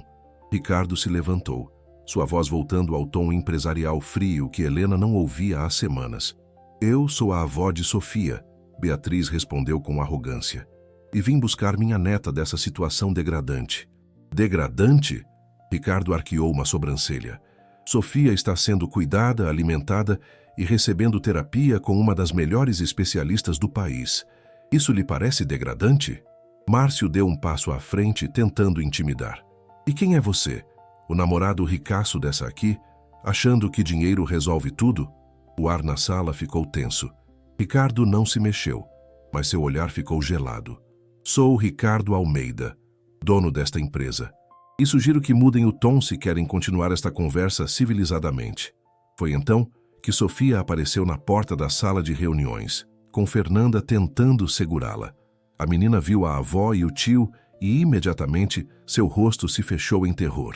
Ricardo se levantou, sua voz voltando ao tom empresarial frio que Helena não ouvia há semanas. Eu sou a avó de Sofia, Beatriz respondeu com arrogância. E vim buscar minha neta dessa situação degradante. Degradante? Ricardo arqueou uma sobrancelha. Sofia está sendo cuidada, alimentada e recebendo terapia com uma das melhores especialistas do país. Isso lhe parece degradante? Márcio deu um passo à frente, tentando intimidar. E quem é você? O namorado ricaço dessa aqui? achando que dinheiro resolve tudo? O ar na sala ficou tenso. Ricardo não se mexeu, mas seu olhar ficou gelado. Sou Ricardo Almeida, dono desta empresa, e sugiro que mudem o tom se querem continuar esta conversa civilizadamente. Foi então que Sofia apareceu na porta da sala de reuniões, com Fernanda tentando segurá-la. A menina viu a avó e o tio e imediatamente seu rosto se fechou em terror.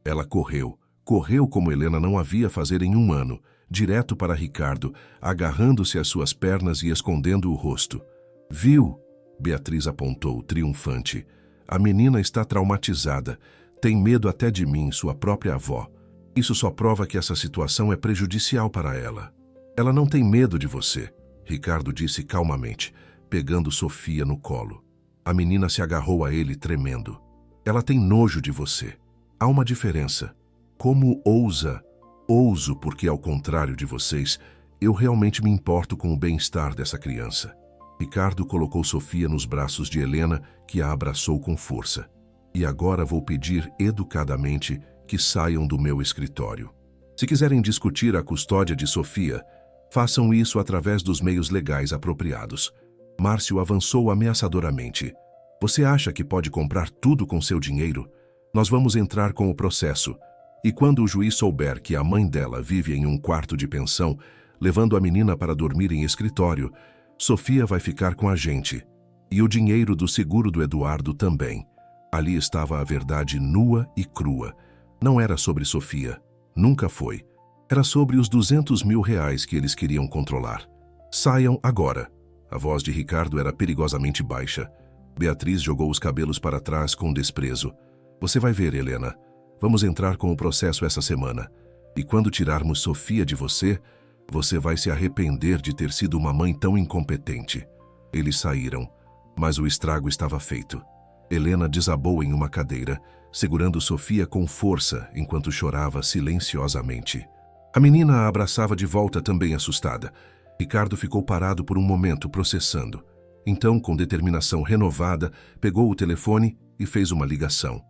Ela correu como Helena não havia fazer em 1 ano, direto para Ricardo, agarrando-se às suas pernas e escondendo o rosto. Viu? Beatriz apontou, triunfante. A menina está traumatizada. Tem medo até de mim, sua própria avó. Isso só prova que essa situação é prejudicial para ela. Ela não tem medo de você, Ricardo disse calmamente, pegando Sofia no colo. A menina se agarrou a ele, tremendo. Ela tem nojo de você. Há uma diferença. Como ousa? Ouso porque, ao contrário de vocês, eu realmente me importo com o bem-estar dessa criança. Ricardo colocou Sofia nos braços de Helena, que a abraçou com força. E agora vou pedir educadamente que saiam do meu escritório. Se quiserem discutir a custódia de Sofia, façam isso através dos meios legais apropriados. Márcio avançou ameaçadoramente. Você acha que pode comprar tudo com seu dinheiro? Nós vamos entrar com o processo. E quando o juiz souber que a mãe dela vive em um quarto de pensão, levando a menina para dormir em escritório, Sofia vai ficar com a gente. E o dinheiro do seguro do Eduardo também. Ali estava a verdade nua e crua. Não era sobre Sofia. Nunca foi. Era sobre os R$200 mil que eles queriam controlar. Saiam agora. A voz de Ricardo era perigosamente baixa. Beatriz jogou os cabelos para trás com desprezo. Você vai ver, Helena. Vamos entrar com o processo essa semana. E quando tirarmos Sofia de você, você vai se arrepender de ter sido uma mãe tão incompetente. Eles saíram, mas o estrago estava feito. Helena desabou em uma cadeira, segurando Sofia com força enquanto chorava silenciosamente. A menina a abraçava de volta, também assustada. Ricardo ficou parado por um momento, processando. Então, com determinação renovada, pegou o telefone e fez uma ligação.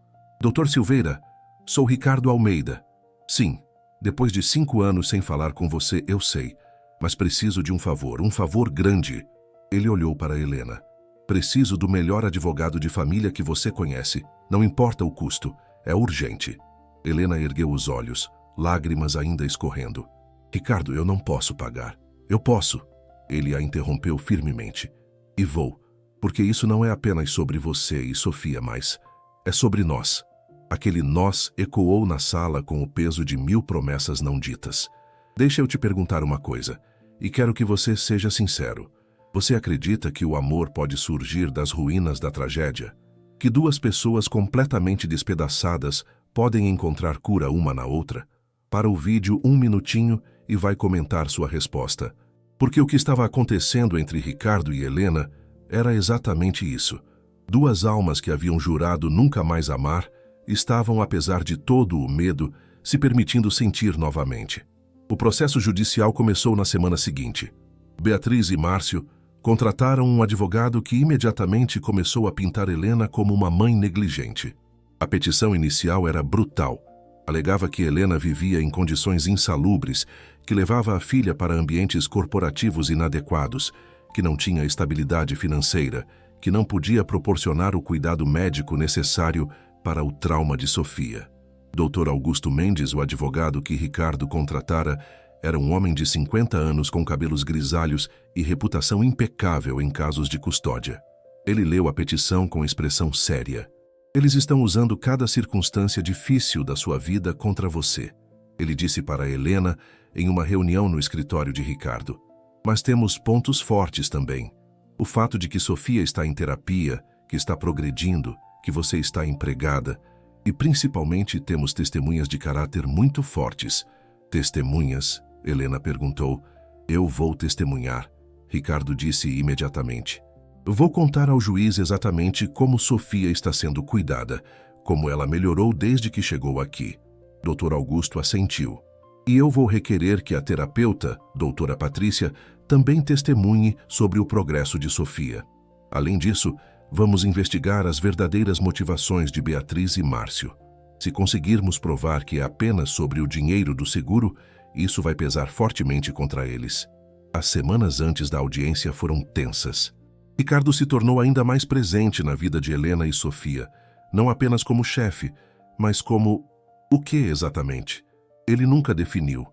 Doutor Silveira, sou Ricardo Almeida. Sim, depois de 5 anos sem falar com você, eu sei. Mas preciso de um favor grande. Ele olhou para Helena. Preciso do melhor advogado de família que você conhece. Não importa o custo, é urgente. Helena ergueu os olhos, lágrimas ainda escorrendo. Ricardo, eu não posso pagar. Eu posso. Ele a interrompeu firmemente. E vou, porque isso não é apenas sobre você e Sofia, mas é sobre nós. Aquele nós ecoou na sala com o peso de 1000 promessas não ditas. Deixa eu te perguntar uma coisa, e quero que você seja sincero. Você acredita que o amor pode surgir das ruínas da tragédia? Que 2 pessoas completamente despedaçadas podem encontrar cura uma na outra? Para o vídeo 1 minutinho e vai comentar sua resposta. Porque o que estava acontecendo entre Ricardo e Helena era exatamente isso. 2 almas que haviam jurado nunca mais amar estavam, apesar de todo o medo, se permitindo sentir novamente. O processo judicial começou na semana seguinte. Beatriz e Márcio contrataram um advogado que imediatamente começou a pintar Helena como uma mãe negligente. A petição inicial era brutal. Alegava que Helena vivia em condições insalubres, que levava a filha para ambientes corporativos inadequados, que não tinha estabilidade financeira, que não podia proporcionar o cuidado médico necessário para o trauma de Sofia. Dr. Augusto Mendes, o advogado que Ricardo contratara, era um homem de 50 anos com cabelos grisalhos e reputação impecável em casos de custódia. Ele leu a petição com expressão séria. Eles estão usando cada circunstância difícil da sua vida contra você. Ele disse para Helena em uma reunião no escritório de Ricardo. Mas temos pontos fortes também. O fato de que Sofia está em terapia, que está progredindo, que você está empregada, e principalmente temos testemunhas de caráter muito fortes. Testemunhas? Helena perguntou. Eu vou testemunhar, Ricardo disse imediatamente. Vou contar ao juiz exatamente como Sofia está sendo cuidada, como ela melhorou desde que chegou aqui. Dr. Augusto assentiu. E eu vou requerer que a terapeuta, doutora Patrícia, também testemunhe sobre o progresso de Sofia. Além disso, vamos investigar as verdadeiras motivações de Beatriz e Márcio. Se conseguirmos provar que é apenas sobre o dinheiro do seguro, isso vai pesar fortemente contra eles. As semanas antes da audiência foram tensas. Ricardo se tornou ainda mais presente na vida de Helena e Sofia, não apenas como chefe, mas como o que exatamente? Ele nunca definiu,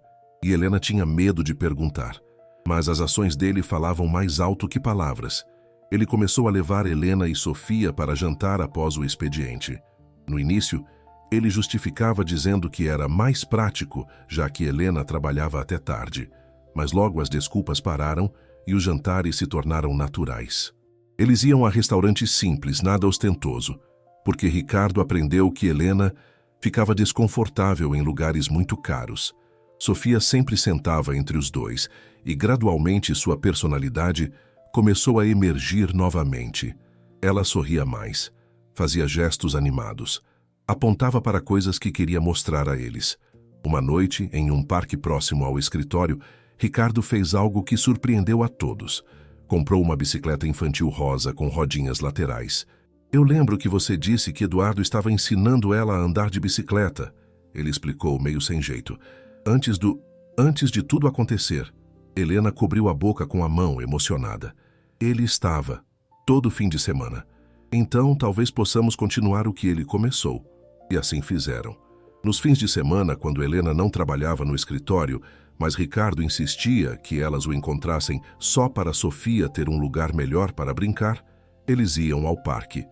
e Helena tinha medo de perguntar. Mas as ações dele falavam mais alto que palavras. Ele começou a levar Helena e Sofia para jantar após o expediente. No início, ele justificava dizendo que era mais prático, já que Helena trabalhava até tarde. Mas logo as desculpas pararam e os jantares se tornaram naturais. Eles iam a restaurantes simples, nada ostentoso, porque Ricardo aprendeu que Helena ficava desconfortável em lugares muito caros. Sofia sempre sentava entre os dois e gradualmente sua personalidade começou a emergir novamente. Ela sorria mais, fazia gestos animados, apontava para coisas que queria mostrar a eles. Uma noite, em um parque próximo ao escritório, Ricardo fez algo que surpreendeu a todos. Comprou uma bicicleta infantil rosa com rodinhas laterais. Eu lembro que você disse que Eduardo estava ensinando ela a andar de bicicleta, ele explicou meio sem jeito. Antes de tudo acontecer, Helena cobriu a boca com a mão, emocionada. Ele estava, todo fim de semana. Então, talvez possamos continuar o que ele começou. E assim fizeram. Nos fins de semana, quando Helena não trabalhava no escritório, mas Ricardo insistia que elas o encontrassem só para Sofia ter um lugar melhor para brincar, eles iam ao parque.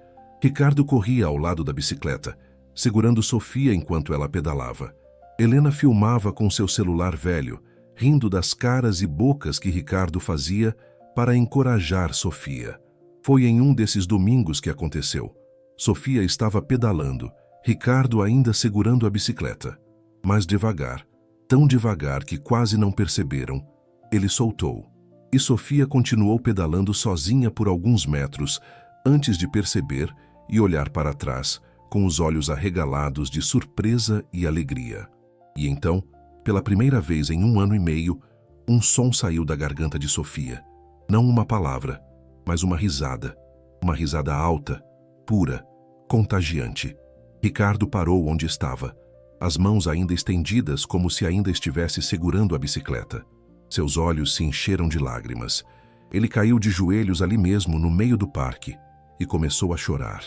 Ricardo corria ao lado da bicicleta, segurando Sofia enquanto ela pedalava. Helena filmava com seu celular velho, rindo das caras e bocas que Ricardo fazia para encorajar Sofia. Foi em um desses domingos que aconteceu. Sofia estava pedalando, Ricardo ainda segurando a bicicleta. Mas devagar, tão devagar que quase não perceberam, ele soltou. E Sofia continuou pedalando sozinha por alguns metros, antes de perceber e olhar para trás, com os olhos arregalados de surpresa e alegria. E então, pela primeira vez em 1 ano e meio, um som saiu da garganta de Sofia. Não uma palavra, mas uma risada. Uma risada alta, pura, contagiante. Ricardo parou onde estava, as mãos ainda estendidas como se ainda estivesse segurando a bicicleta. Seus olhos se encheram de lágrimas. Ele caiu de joelhos ali mesmo, no meio do parque, e começou a chorar.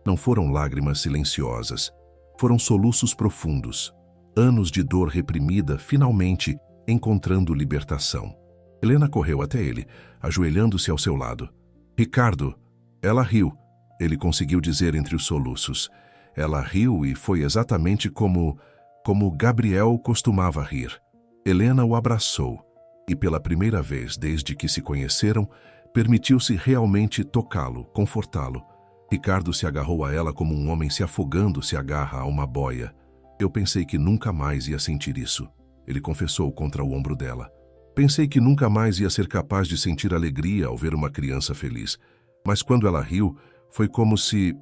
Não foram lágrimas silenciosas, foram soluços profundos. Anos de dor reprimida, finalmente encontrando libertação. Helena correu até ele, ajoelhando-se ao seu lado. Ricardo, ela riu, ele conseguiu dizer entre os soluços. Ela riu e foi exatamente como Gabriel costumava rir. Helena o abraçou e, pela primeira vez desde que se conheceram, permitiu-se realmente tocá-lo, confortá-lo. Ricardo se agarrou a ela como um homem se afogando se agarra a uma boia. Eu pensei que nunca mais ia sentir isso, ele confessou contra o ombro dela. Pensei que nunca mais ia ser capaz de sentir alegria ao ver uma criança feliz. Mas quando ela riu, foi como se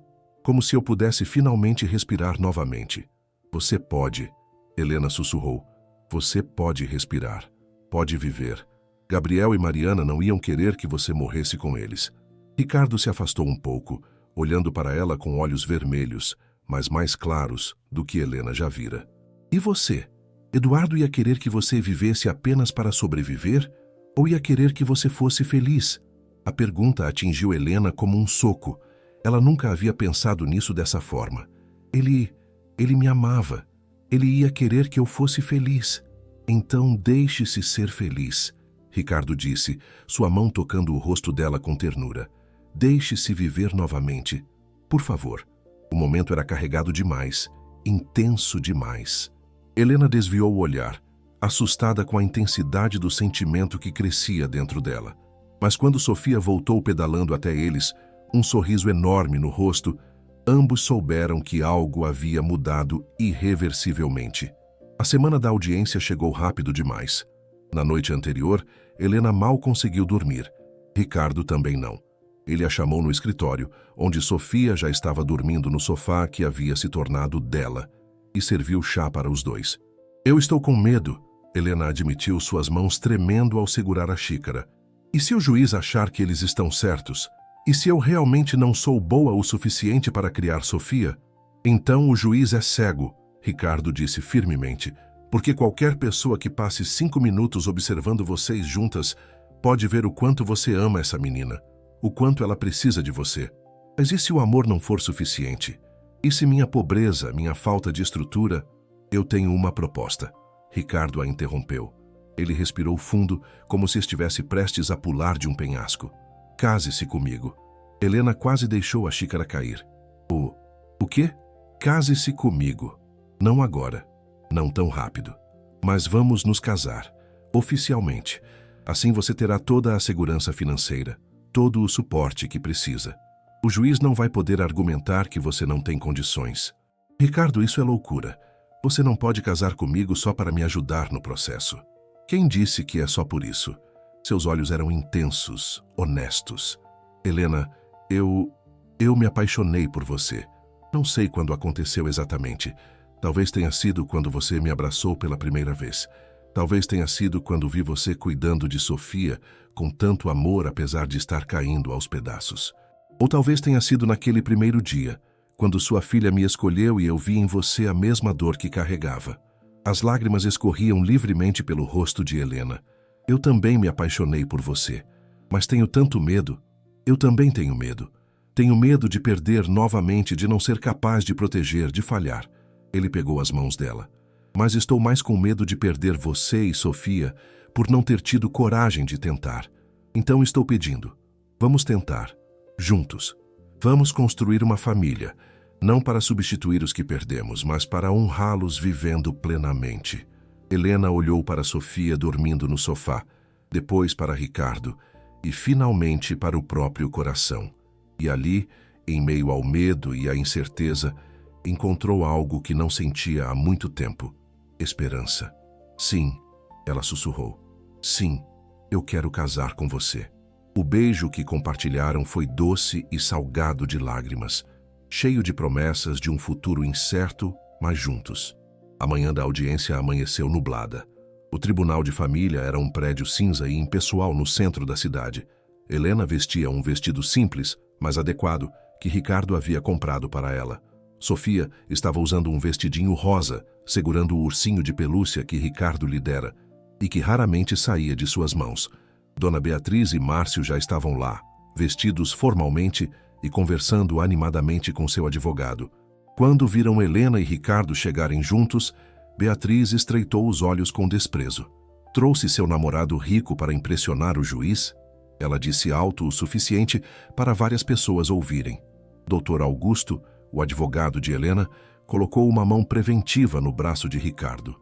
eu pudesse finalmente respirar novamente. Você pode, Helena sussurrou. Você pode respirar, pode viver. Gabriel e Mariana não iam querer que você morresse com eles. Ricardo se afastou um pouco, olhando para ela com olhos vermelhos, mas mais claros do que Helena já vira. E você? Eduardo ia querer que você vivesse apenas para sobreviver? Ou ia querer que você fosse feliz? A pergunta atingiu Helena como um soco. Ela nunca havia pensado nisso dessa forma. Ele me amava. Ele ia querer que eu fosse feliz. Então deixe-se ser feliz, Ricardo disse, sua mão tocando o rosto dela com ternura. Deixe-se viver novamente. Por favor. O momento era carregado demais, intenso demais. Helena desviou o olhar, assustada com a intensidade do sentimento que crescia dentro dela. Mas quando Sofia voltou pedalando até eles, um sorriso enorme no rosto, ambos souberam que algo havia mudado irreversivelmente. A semana da audiência chegou rápido demais. Na noite anterior, Helena mal conseguiu dormir. Ricardo também não. Ele a chamou no escritório, onde Sofia já estava dormindo no sofá que havia se tornado dela, e serviu chá para os dois. Eu estou com medo, Helena admitiu, suas mãos tremendo ao segurar a xícara. E se o juiz achar que eles estão certos? E se eu realmente não sou boa o suficiente para criar Sofia? Então o juiz é cego, Ricardo disse firmemente, porque qualquer pessoa que passe 5 minutos observando vocês juntas pode ver o quanto você ama essa menina, o quanto ela precisa de você. Mas e se o amor não for suficiente? E se minha pobreza, minha falta de estrutura? Eu tenho uma proposta. Ricardo a interrompeu. Ele respirou fundo, como se estivesse prestes a pular de um penhasco. Case-se comigo. Helena quase deixou a xícara cair. O quê? Case-se comigo. Não agora. Não tão rápido. Mas vamos nos casar. Oficialmente. Assim você terá toda a segurança financeira, todo o suporte que precisa. O juiz não vai poder argumentar que você não tem condições. Ricardo, isso é loucura. Você não pode casar comigo só para me ajudar no processo. Quem disse que é só por isso? Seus olhos eram intensos, honestos. Helena, eu me apaixonei por você. Não sei quando aconteceu exatamente. Talvez tenha sido quando você me abraçou pela primeira vez. Talvez tenha sido quando vi você cuidando de Sofia com tanto amor apesar de estar caindo aos pedaços. Ou talvez tenha sido naquele primeiro dia, quando sua filha me escolheu e eu vi em você a mesma dor que carregava. As lágrimas escorriam livremente pelo rosto de Helena. Eu também me apaixonei por você, mas tenho tanto medo. Eu também tenho medo. Tenho medo de perder novamente, de não ser capaz de proteger, de falhar. Ele pegou as mãos dela. Mas estou mais com medo de perder você e Sofia por não ter tido coragem de tentar. Então estou pedindo. Vamos tentar. Juntos. Vamos construir uma família, não para substituir os que perdemos, mas para honrá-los vivendo plenamente. Helena olhou para Sofia dormindo no sofá, depois para Ricardo e finalmente para o próprio coração. E ali, em meio ao medo e à incerteza, encontrou algo que não sentia há muito tempo: esperança. Sim, ela sussurrou. Sim, eu quero casar com você. O beijo que compartilharam foi doce e salgado de lágrimas, cheio de promessas de um futuro incerto, mas juntos. A manhã da audiência amanheceu nublada. O tribunal de família era um prédio cinza e impessoal no centro da cidade. Helena vestia um vestido simples, mas adequado, que Ricardo havia comprado para ela. Sofia estava usando um vestidinho rosa, segurando o ursinho de pelúcia que Ricardo lhe dera e que raramente saía de suas mãos. Dona Beatriz e Márcio já estavam lá, vestidos formalmente e conversando animadamente com seu advogado. Quando viram Helena e Ricardo chegarem juntos, Beatriz estreitou os olhos com desprezo. Trouxe seu namorado rico para impressionar o juiz? Ela disse alto o suficiente para várias pessoas ouvirem. Dr. Augusto, o advogado de Helena, colocou uma mão preventiva no braço de Ricardo.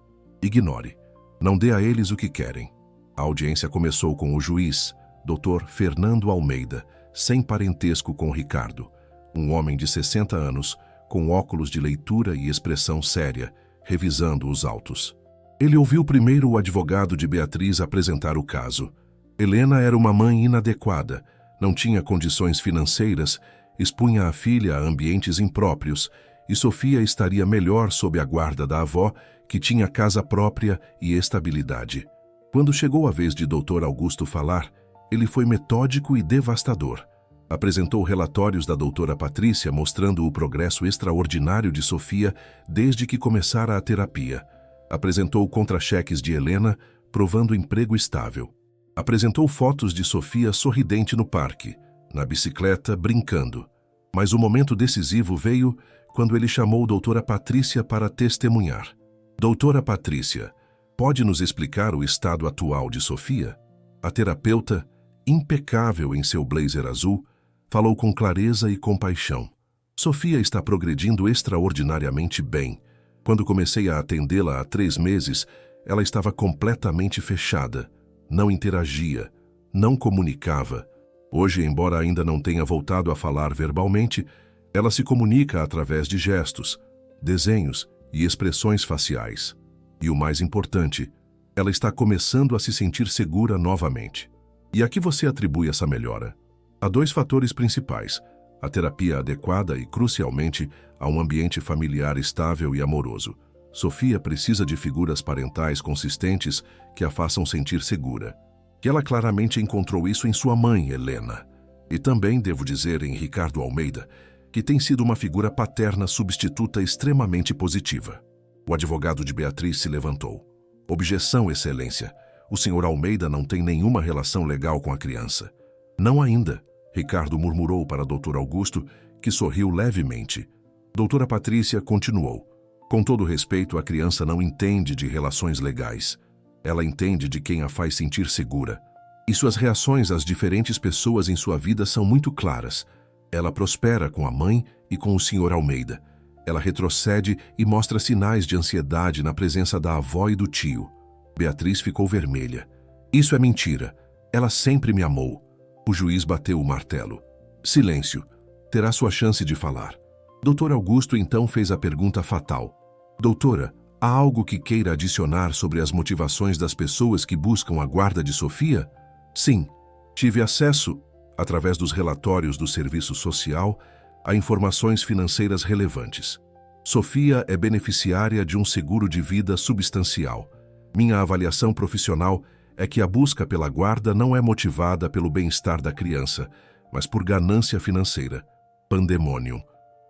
Ignore. Não dê a eles o que querem. A audiência começou com o juiz, Dr. Fernando Almeida, sem parentesco com Ricardo, um homem de 60 anos, com óculos de leitura e expressão séria, revisando os autos. Ele ouviu primeiro o advogado de Beatriz apresentar o caso. Helena era uma mãe inadequada, não tinha condições financeiras, expunha a filha a ambientes impróprios, e Sofia estaria melhor sob a guarda da avó, que tinha casa própria e estabilidade. Quando chegou a vez de Dr. Augusto falar, ele foi metódico e devastador. Apresentou relatórios da doutora Patrícia mostrando o progresso extraordinário de Sofia desde que começara a terapia. Apresentou contra-cheques de Helena, provando emprego estável. Apresentou fotos de Sofia sorridente no parque, na bicicleta, brincando. Mas o momento decisivo veio quando ele chamou doutora Patrícia para testemunhar. Doutora Patrícia, pode nos explicar o estado atual de Sofia? A terapeuta, impecável em seu blazer azul, falou com clareza e compaixão. Sofia está progredindo extraordinariamente bem. Quando comecei a atendê-la há 3 meses, ela estava completamente fechada, não interagia, não comunicava. Hoje, embora ainda não tenha voltado a falar verbalmente, ela se comunica através de gestos, desenhos e expressões faciais. E o mais importante, ela está começando a se sentir segura novamente. E a que você atribui essa melhora? Há 2 fatores principais: a terapia adequada e, crucialmente, a um ambiente familiar estável e amoroso. Sofia precisa de figuras parentais consistentes que a façam sentir segura. E ela claramente encontrou isso em sua mãe, Helena. E também devo dizer em Ricardo Almeida, que tem sido uma figura paterna substituta extremamente positiva. O advogado de Beatriz se levantou. Objeção, Excelência. O Sr. Almeida não tem nenhuma relação legal com a criança. Não ainda, Ricardo murmurou para Dr. Augusto, que sorriu levemente. Doutora Patrícia continuou. Com todo respeito, a criança não entende de relações legais. Ela entende de quem a faz sentir segura. E suas reações às diferentes pessoas em sua vida são muito claras. Ela prospera com a mãe e com o Sr. Almeida. Ela retrocede e mostra sinais de ansiedade na presença da avó e do tio. Beatriz ficou vermelha. Isso é mentira. Ela sempre me amou. O juiz bateu o martelo. Silêncio. Terá sua chance de falar. Dr. Augusto então fez a pergunta fatal. Doutora, há algo que queira adicionar sobre as motivações das pessoas que buscam a guarda de Sofia? Sim. Tive acesso, através dos relatórios do Serviço Social, a informações financeiras relevantes. Sofia é beneficiária de um seguro de vida substancial. Minha avaliação profissional é que a busca pela guarda não é motivada pelo bem-estar da criança, mas por ganância financeira. Pandemônio.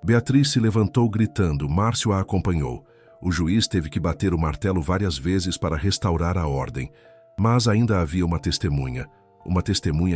Beatriz se levantou gritando, Márcio a acompanhou. O juiz teve que bater o martelo várias vezes para restaurar a ordem, mas ainda havia uma testemunha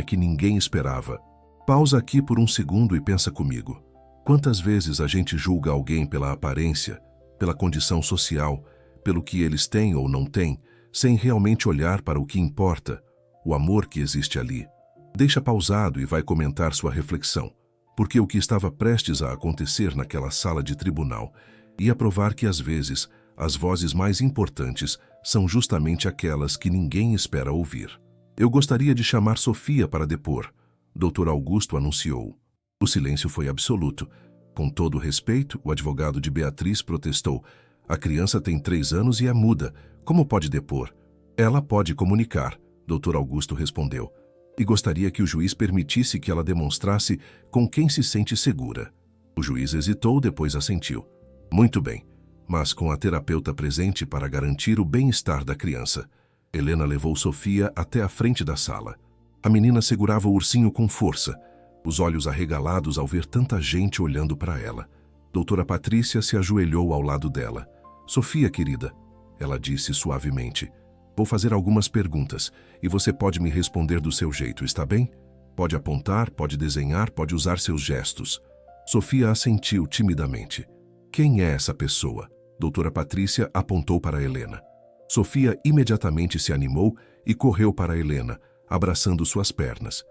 que ninguém esperava. Pausa aqui por um segundo e pensa comigo. Quantas vezes a gente julga alguém pela aparência, pela condição social, pelo que eles têm ou não têm, sem realmente olhar para o que importa, o amor que existe ali? Deixa pausado e vai comentar sua reflexão, porque o que estava prestes a acontecer naquela sala de tribunal ia provar que às vezes as vozes mais importantes são justamente aquelas que ninguém espera ouvir. Eu gostaria de chamar Sofia para depor, Dr. Augusto anunciou. O silêncio foi absoluto. Com todo respeito, o advogado de Beatriz protestou. A criança tem 3 anos e é muda. Como pode depor? Ela pode comunicar, Dr. Augusto respondeu. E gostaria que o juiz permitisse que ela demonstrasse com quem se sente segura. O juiz hesitou, depois assentiu. Muito bem, mas com a terapeuta presente para garantir o bem-estar da criança. Helena levou Sofia até a frente da sala. A menina segurava o ursinho com força, os olhos arregalados ao ver tanta gente olhando para ela. Doutora Patrícia se ajoelhou ao lado dela. Sofia, querida, ela disse suavemente, vou fazer algumas perguntas e você pode me responder do seu jeito, está bem? Pode apontar, pode desenhar, pode usar seus gestos. Sofia assentiu timidamente. Quem é essa pessoa? Doutora Patrícia apontou para Helena. Sofia imediatamente se animou e correu para Helena, abraçando suas pernas.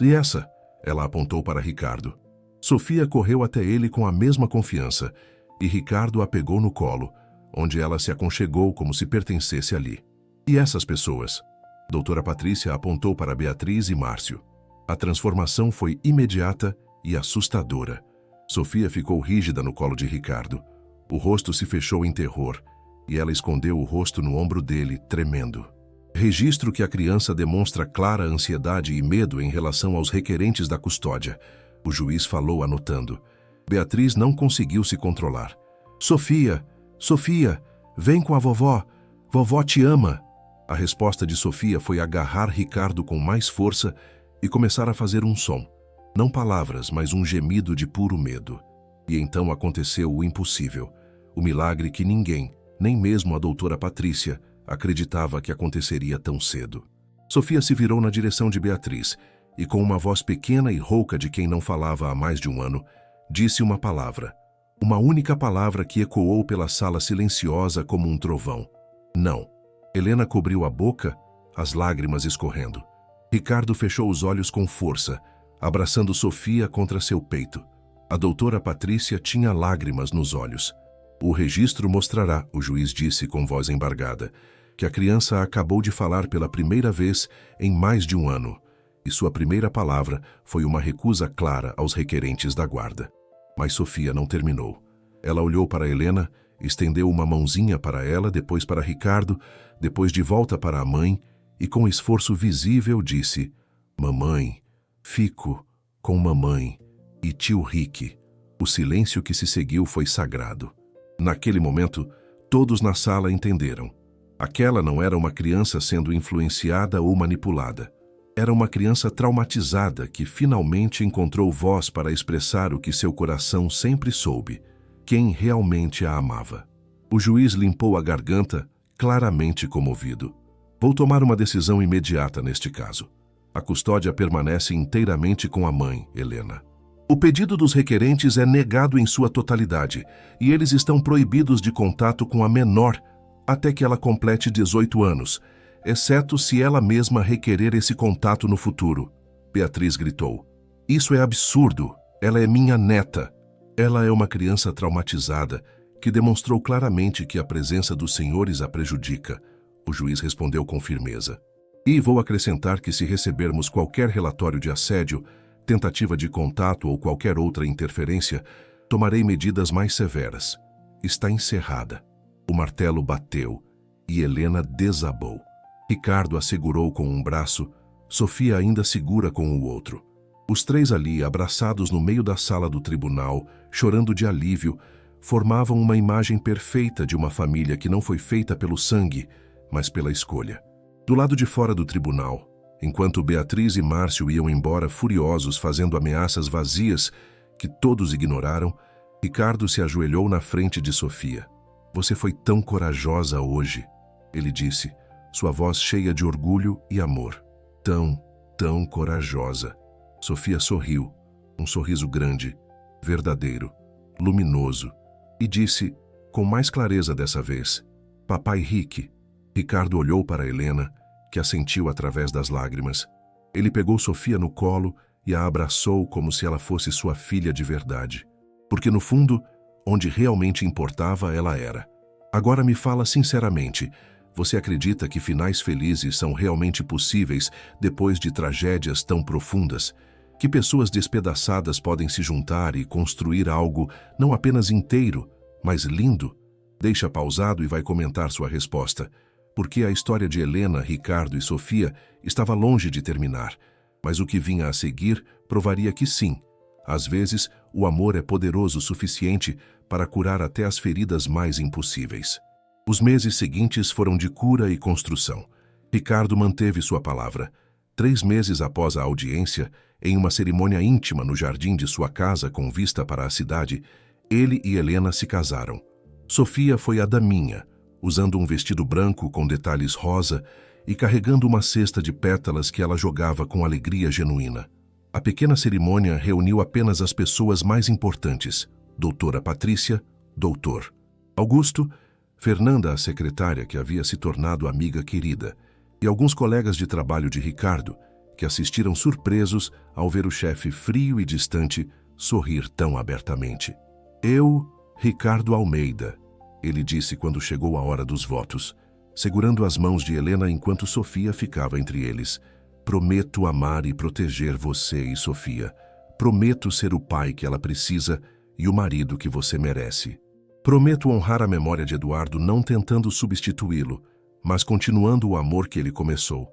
E essa? Ela apontou para Ricardo. Sofia correu até ele com a mesma confiança e Ricardo a pegou no colo, onde ela se aconchegou como se pertencesse ali. E essas pessoas? Doutora Patrícia apontou para Beatriz e Márcio. A transformação foi imediata e assustadora. Sofia ficou rígida no colo de Ricardo. O rosto se fechou em terror e ela escondeu o rosto no ombro dele, tremendo. Registro que a criança demonstra clara ansiedade e medo em relação aos requerentes da custódia. O juiz falou anotando. Beatriz não conseguiu se controlar. Sofia, Sofia, vem com a vovó. Vovó te ama. A resposta de Sofia foi agarrar Ricardo com mais força e começar a fazer um som. Não palavras, mas um gemido de puro medo. E então aconteceu o impossível. O milagre que ninguém, nem mesmo a doutora Patrícia, acreditava que aconteceria tão cedo. Sofia se virou na direção de Beatriz e, com uma voz pequena e rouca de quem não falava há mais de um ano, disse uma palavra. Uma única palavra que ecoou pela sala silenciosa como um trovão. Não. Helena cobriu a boca, as lágrimas escorrendo. Ricardo fechou os olhos com força, abraçando Sofia contra seu peito. A doutora Patrícia tinha lágrimas nos olhos. O registro mostrará, o juiz disse com voz embargada, que a criança acabou de falar pela primeira vez em mais de um ano, e sua primeira palavra foi uma recusa clara aos requerentes da guarda. Mas Sofia não terminou. Ela olhou para Helena, estendeu uma mãozinha para ela, depois para Ricardo, depois de volta para a mãe, e com esforço visível disse, Mamãe, fico com mamãe e tio Rick. O silêncio que se seguiu foi sagrado. Naquele momento, todos na sala entenderam. Aquela não era uma criança sendo influenciada ou manipulada. Era uma criança traumatizada que finalmente encontrou voz para expressar o que seu coração sempre soube: quem realmente a amava. O juiz limpou a garganta, claramente comovido. Vou tomar uma decisão imediata neste caso. A custódia permanece inteiramente com a mãe, Helena. O pedido dos requerentes é negado em sua totalidade e eles estão proibidos de contato com a menor até que ela complete 18 anos, exceto se ela mesma requerer esse contato no futuro. Beatriz gritou. Isso é absurdo. Ela é minha neta. Ela é uma criança traumatizada que demonstrou claramente que a presença dos senhores a prejudica. O juiz respondeu com firmeza. E vou acrescentar que se recebermos qualquer relatório de assédio, tentativa de contato ou qualquer outra interferência, tomarei medidas mais severas. Está encerrada. O martelo bateu e Helena desabou. Ricardo a segurou com um braço, Sofia ainda segura com o outro. Os três ali, abraçados no meio da sala do tribunal, chorando de alívio, formavam uma imagem perfeita de uma família que não foi feita pelo sangue, mas pela escolha. Do lado de fora do tribunal, enquanto Beatriz e Márcio iam embora furiosos fazendo ameaças vazias que todos ignoraram, Ricardo se ajoelhou na frente de Sofia. Você foi tão corajosa hoje, ele disse, sua voz cheia de orgulho e amor. Tão corajosa. Sofia sorriu, um sorriso grande, verdadeiro, luminoso, e disse, com mais clareza dessa vez, Papai Rick. Ricardo olhou para Helena, que assentiu através das lágrimas. Ele pegou Sofia no colo e a abraçou como se ela fosse sua filha de verdade. Porque no fundo, onde realmente importava, ela era. Agora me fala sinceramente, você acredita que finais felizes são realmente possíveis depois de tragédias tão profundas? Que pessoas despedaçadas podem se juntar e construir algo não apenas inteiro, mas lindo? Deixa pausado e vai comentar sua resposta. Porque a história de Helena, Ricardo e Sofia estava longe de terminar, mas o que vinha a seguir provaria que sim. Às vezes, o amor é poderoso o suficiente para curar até as feridas mais impossíveis. Os meses seguintes foram de cura e construção. Ricardo manteve sua palavra. 3 meses após a audiência, em uma cerimônia íntima no jardim de sua casa com vista para a cidade, ele e Helena se casaram. Sofia foi a daminha, usando um vestido branco com detalhes rosa e carregando uma cesta de pétalas que ela jogava com alegria genuína. A pequena cerimônia reuniu apenas as pessoas mais importantes, doutora Patrícia, doutor Augusto, Fernanda, a secretária que havia se tornado amiga querida, e alguns colegas de trabalho de Ricardo, que assistiram surpresos ao ver o chefe frio e distante sorrir tão abertamente. Eu, Ricardo Almeida, ele disse quando chegou a hora dos votos, segurando as mãos de Helena enquanto Sofia ficava entre eles. Prometo amar e proteger você e Sofia. Prometo ser o pai que ela precisa e o marido que você merece. Prometo honrar a memória de Eduardo não tentando substituí-lo, mas continuando o amor que ele começou.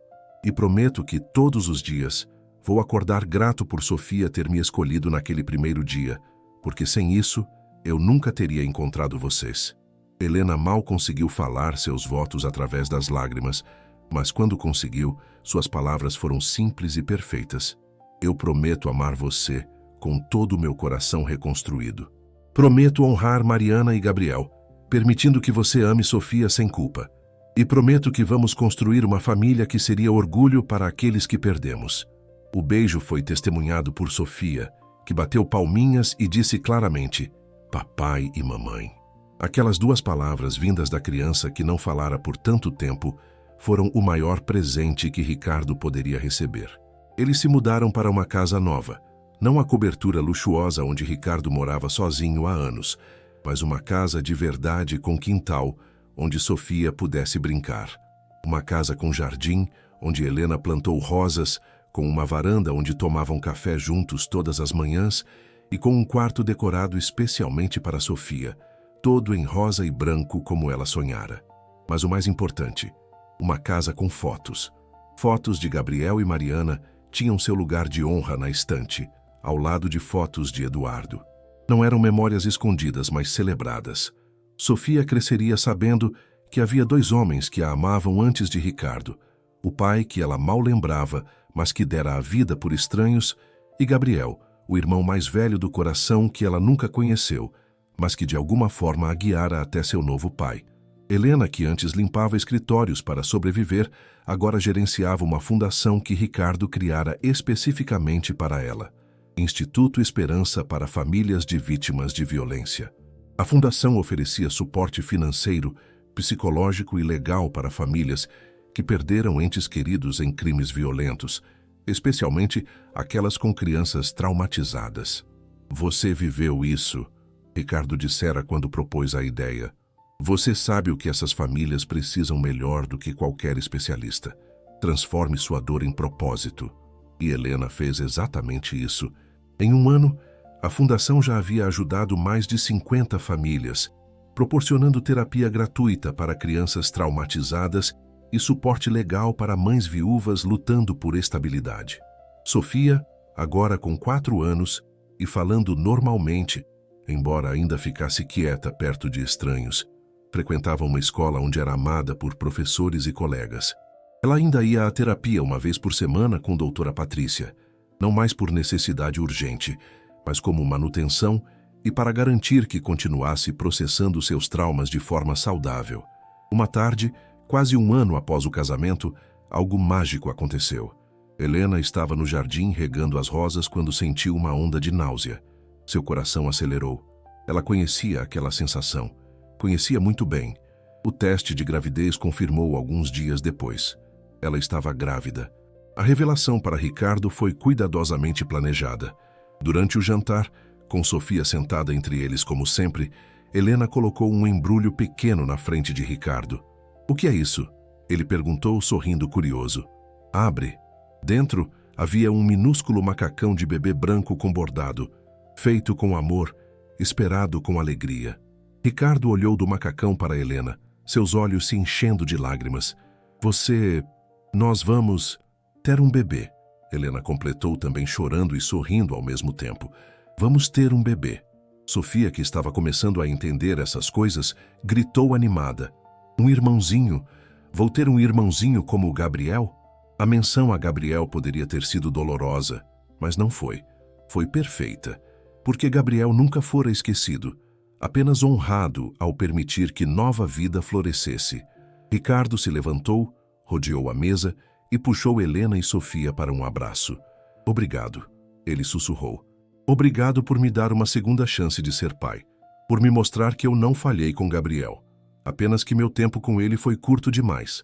E prometo que todos os dias vou acordar grato por Sofia ter me escolhido naquele primeiro dia, porque sem isso eu nunca teria encontrado vocês. Helena mal conseguiu falar seus votos através das lágrimas, mas quando conseguiu, suas palavras foram simples e perfeitas. Eu prometo amar você com todo o meu coração reconstruído. Prometo honrar Mariana e Gabriel, permitindo que você ame Sofia sem culpa. E prometo que vamos construir uma família que seria orgulho para aqueles que perdemos. O beijo foi testemunhado por Sofia, que bateu palminhas e disse claramente, papai e mamãe. Aquelas 2 palavras vindas da criança que não falara por tanto tempo foram o maior presente que Ricardo poderia receber. Eles se mudaram para uma casa nova, não a cobertura luxuosa onde Ricardo morava sozinho há anos, mas uma casa de verdade com quintal, onde Sofia pudesse brincar. Uma casa com jardim, onde Helena plantou rosas, com uma varanda onde tomavam café juntos todas as manhãs e com um quarto decorado especialmente para Sofia, todo em rosa e branco como ela sonhara. Mas o mais importante, uma casa com fotos. Fotos de Gabriel e Mariana tinham seu lugar de honra na estante, ao lado de fotos de Eduardo. Não eram memórias escondidas, mas celebradas. Sofia cresceria sabendo que havia 2 homens que a amavam antes de Ricardo. O pai que ela mal lembrava, mas que dera a vida por estranhos, e Gabriel, o irmão mais velho do coração que ela nunca conheceu, mas que de alguma forma a guiara até seu novo pai. Helena, que antes limpava escritórios para sobreviver, agora gerenciava uma fundação que Ricardo criara especificamente para ela. Instituto Esperança para Famílias de Vítimas de Violência. A fundação oferecia suporte financeiro, psicológico e legal para famílias que perderam entes queridos em crimes violentos, especialmente aquelas com crianças traumatizadas. "Você viveu isso", Ricardo dissera quando propôs a ideia. "Você sabe o que essas famílias precisam melhor do que qualquer especialista. Transforme sua dor em propósito." E Helena fez exatamente isso. Em um ano, a fundação já havia ajudado mais de 50 famílias, proporcionando terapia gratuita para crianças traumatizadas e suporte legal para mães viúvas lutando por estabilidade. Sofia, agora com 4 anos e falando normalmente, embora ainda ficasse quieta perto de estranhos, frequentava uma escola onde era amada por professores e colegas. Ela ainda ia à terapia uma vez por semana com doutora Patrícia, não mais por necessidade urgente, mas como manutenção e para garantir que continuasse processando seus traumas de forma saudável. Uma tarde, quase um ano após o casamento, algo mágico aconteceu. Helena estava no jardim regando as rosas quando sentiu uma onda de náusea. Seu coração acelerou. Ela conhecia aquela sensação. Conhecia muito bem. O teste de gravidez confirmou alguns dias depois. Ela estava grávida. A revelação para Ricardo foi cuidadosamente planejada. Durante o jantar, com Sofia sentada entre eles como sempre, Helena colocou um embrulho pequeno na frente de Ricardo. "O que é isso?" ele perguntou, sorrindo curioso. "Abre." Dentro havia um minúsculo macacão de bebê branco com bordado, feito com amor, esperado com alegria. Ricardo olhou do macacão para Helena, seus olhos se enchendo de lágrimas. Nós vamos ter um bebê." Helena completou, também chorando e sorrindo ao mesmo tempo. "Vamos ter um bebê." Sofia, que estava começando a entender essas coisas, gritou animada. "Um irmãozinho? Vou ter um irmãozinho como o Gabriel?" A menção a Gabriel poderia ter sido dolorosa, mas não foi. Foi perfeita, porque Gabriel nunca fora esquecido, apenas honrado ao permitir que nova vida florescesse. Ricardo se levantou, rodeou a mesa e puxou Helena e Sofia para um abraço. "Obrigado", ele sussurrou. "Obrigado por me dar uma segunda chance de ser pai, por me mostrar que eu não falhei com Gabriel. Apenas que meu tempo com ele foi curto demais.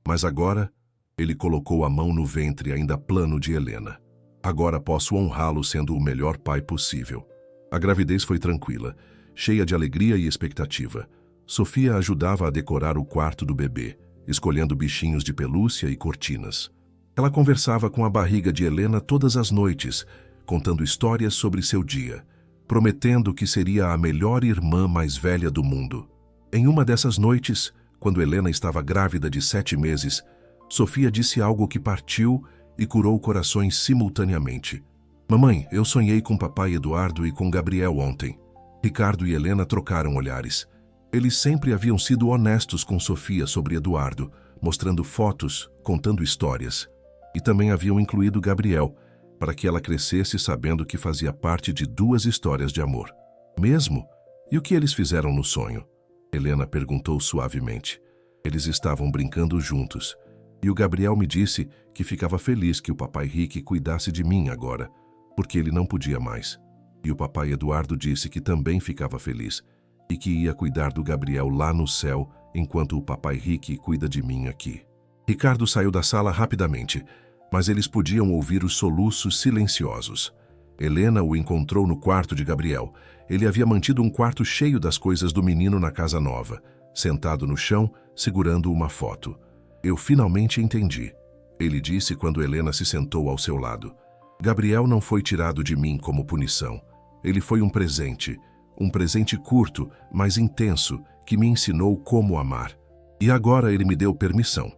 Mas agora," ele colocou a mão no ventre ainda plano de Helena. "Agora posso honrá-lo sendo o melhor pai possível." A gravidez foi tranquila, cheia de alegria e expectativa. Sofia ajudava a decorar o quarto do bebê, escolhendo bichinhos de pelúcia e cortinas. Ela conversava com a barriga de Helena todas as noites, contando histórias sobre seu dia, prometendo que seria a melhor irmã mais velha do mundo. Em uma dessas noites, quando Helena estava grávida de 7 meses, Sofia disse algo que partiu e curou corações simultaneamente. "Mamãe, eu sonhei com papai Eduardo e com Gabriel ontem." Ricardo e Helena trocaram olhares. Eles sempre haviam sido honestos com Sofia sobre Eduardo, mostrando fotos, contando histórias. E também haviam incluído Gabriel, para que ela crescesse sabendo que fazia parte de 2 histórias de amor. "Mesmo? E o que eles fizeram no sonho?" Helena perguntou suavemente. "Eles estavam brincando juntos. E o Gabriel me disse que ficava feliz que o papai Rick cuidasse de mim agora, porque ele não podia mais. E o papai Eduardo disse que também ficava feliz e que ia cuidar do Gabriel lá no céu, enquanto o papai Rick cuida de mim aqui." Ricardo saiu da sala rapidamente, mas eles podiam ouvir os soluços silenciosos. Helena o encontrou no quarto de Gabriel. Ele havia mantido um quarto cheio das coisas do menino na casa nova, sentado no chão, segurando uma foto. "Eu finalmente entendi", ele disse quando Helena se sentou ao seu lado. "Gabriel não foi tirado de mim como punição. Ele foi um presente curto, mas intenso, que me ensinou como amar. E agora ele me deu permissão,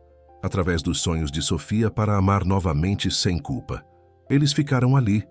através dos sonhos de Sofia, para amar novamente sem culpa." Eles ficaram ali,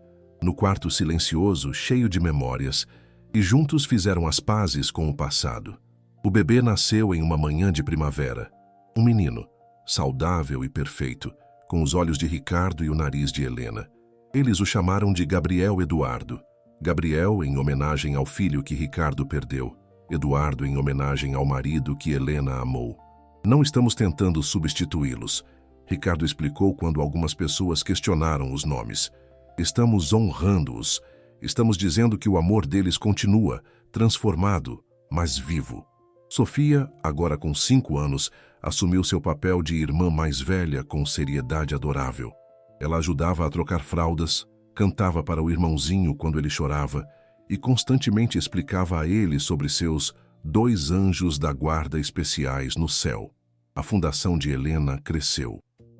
no quarto silencioso, cheio de memórias, e juntos fizeram as pazes com o passado. O bebê nasceu em uma manhã de primavera. Um menino, saudável e perfeito, com os olhos de Ricardo e o nariz de Helena. Eles o chamaram de Gabriel Eduardo. Gabriel em homenagem ao filho que Ricardo perdeu. Eduardo em homenagem ao marido que Helena amou. Não estamos tentando substituí-los, Ricardo explicou quando algumas pessoas questionaram os nomes. Estamos honrando-os. Estamos dizendo que o amor deles continua, transformado, mas vivo. Sofia, agora com 5 anos, assumiu seu papel de irmã mais velha com seriedade adorável. Ela ajudava a trocar fraldas, cantava para o irmãozinho quando ele chorava e constantemente explicava a ele sobre seus 2 anjos da guarda especiais no céu. A fundação de Helena cresceu.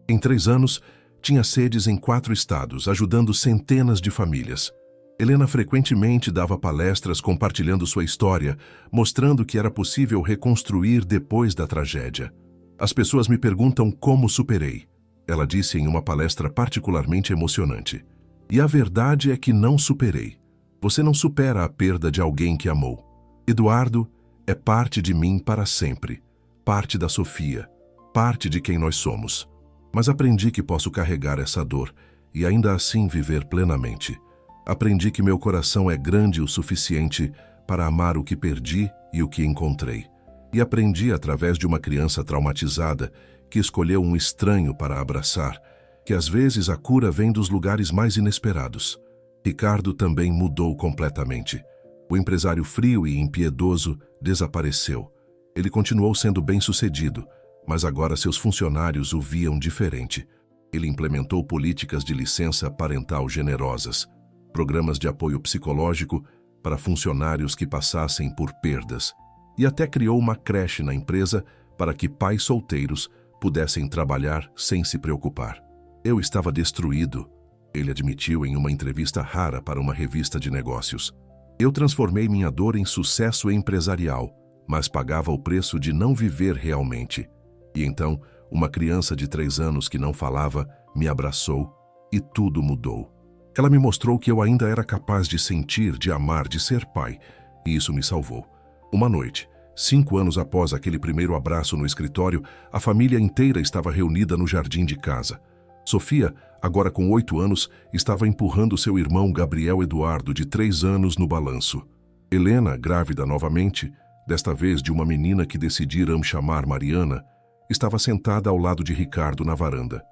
Em 3 anos, tinha sedes em 4 estados, ajudando centenas de famílias. Helena frequentemente dava palestras compartilhando sua história, mostrando que era possível reconstruir depois da tragédia. As pessoas me perguntam como superei. Ela disse em uma palestra particularmente emocionante. E a verdade é que não superei. Você não supera a perda de alguém que amou. Eduardo é parte de mim para sempre, parte da Sofia, parte de quem nós somos. Mas aprendi que posso carregar essa dor e ainda assim viver plenamente. Aprendi que meu coração é grande o suficiente para amar o que perdi e o que encontrei. E aprendi através de uma criança traumatizada que escolheu um estranho para abraçar, que às vezes a cura vem dos lugares mais inesperados. Ricardo também mudou completamente. O empresário frio e impiedoso desapareceu. Ele continuou sendo bem-sucedido, mas agora seus funcionários o viam diferente. Ele implementou políticas de licença parental generosas, programas de apoio psicológico para funcionários que passassem por perdas, e até criou uma creche na empresa para que pais solteiros pudessem trabalhar sem se preocupar. Eu estava destruído, ele admitiu em uma entrevista rara para uma revista de negócios. Eu transformei minha dor em sucesso empresarial, mas pagava o preço de não viver realmente. E então, uma criança de 3 anos que não falava me abraçou e tudo mudou. Ela me mostrou que eu ainda era capaz de sentir, de amar, de ser pai, e isso me salvou. Uma noite, 5 anos após aquele primeiro abraço no escritório, a família inteira estava reunida no jardim de casa. Sofia, agora com 8 anos, estava empurrando seu irmão Gabriel Eduardo, de 3 anos, no balanço. Helena, grávida novamente, desta vez de uma menina que decidiram chamar Mariana, estava sentada ao lado de Ricardo na varanda.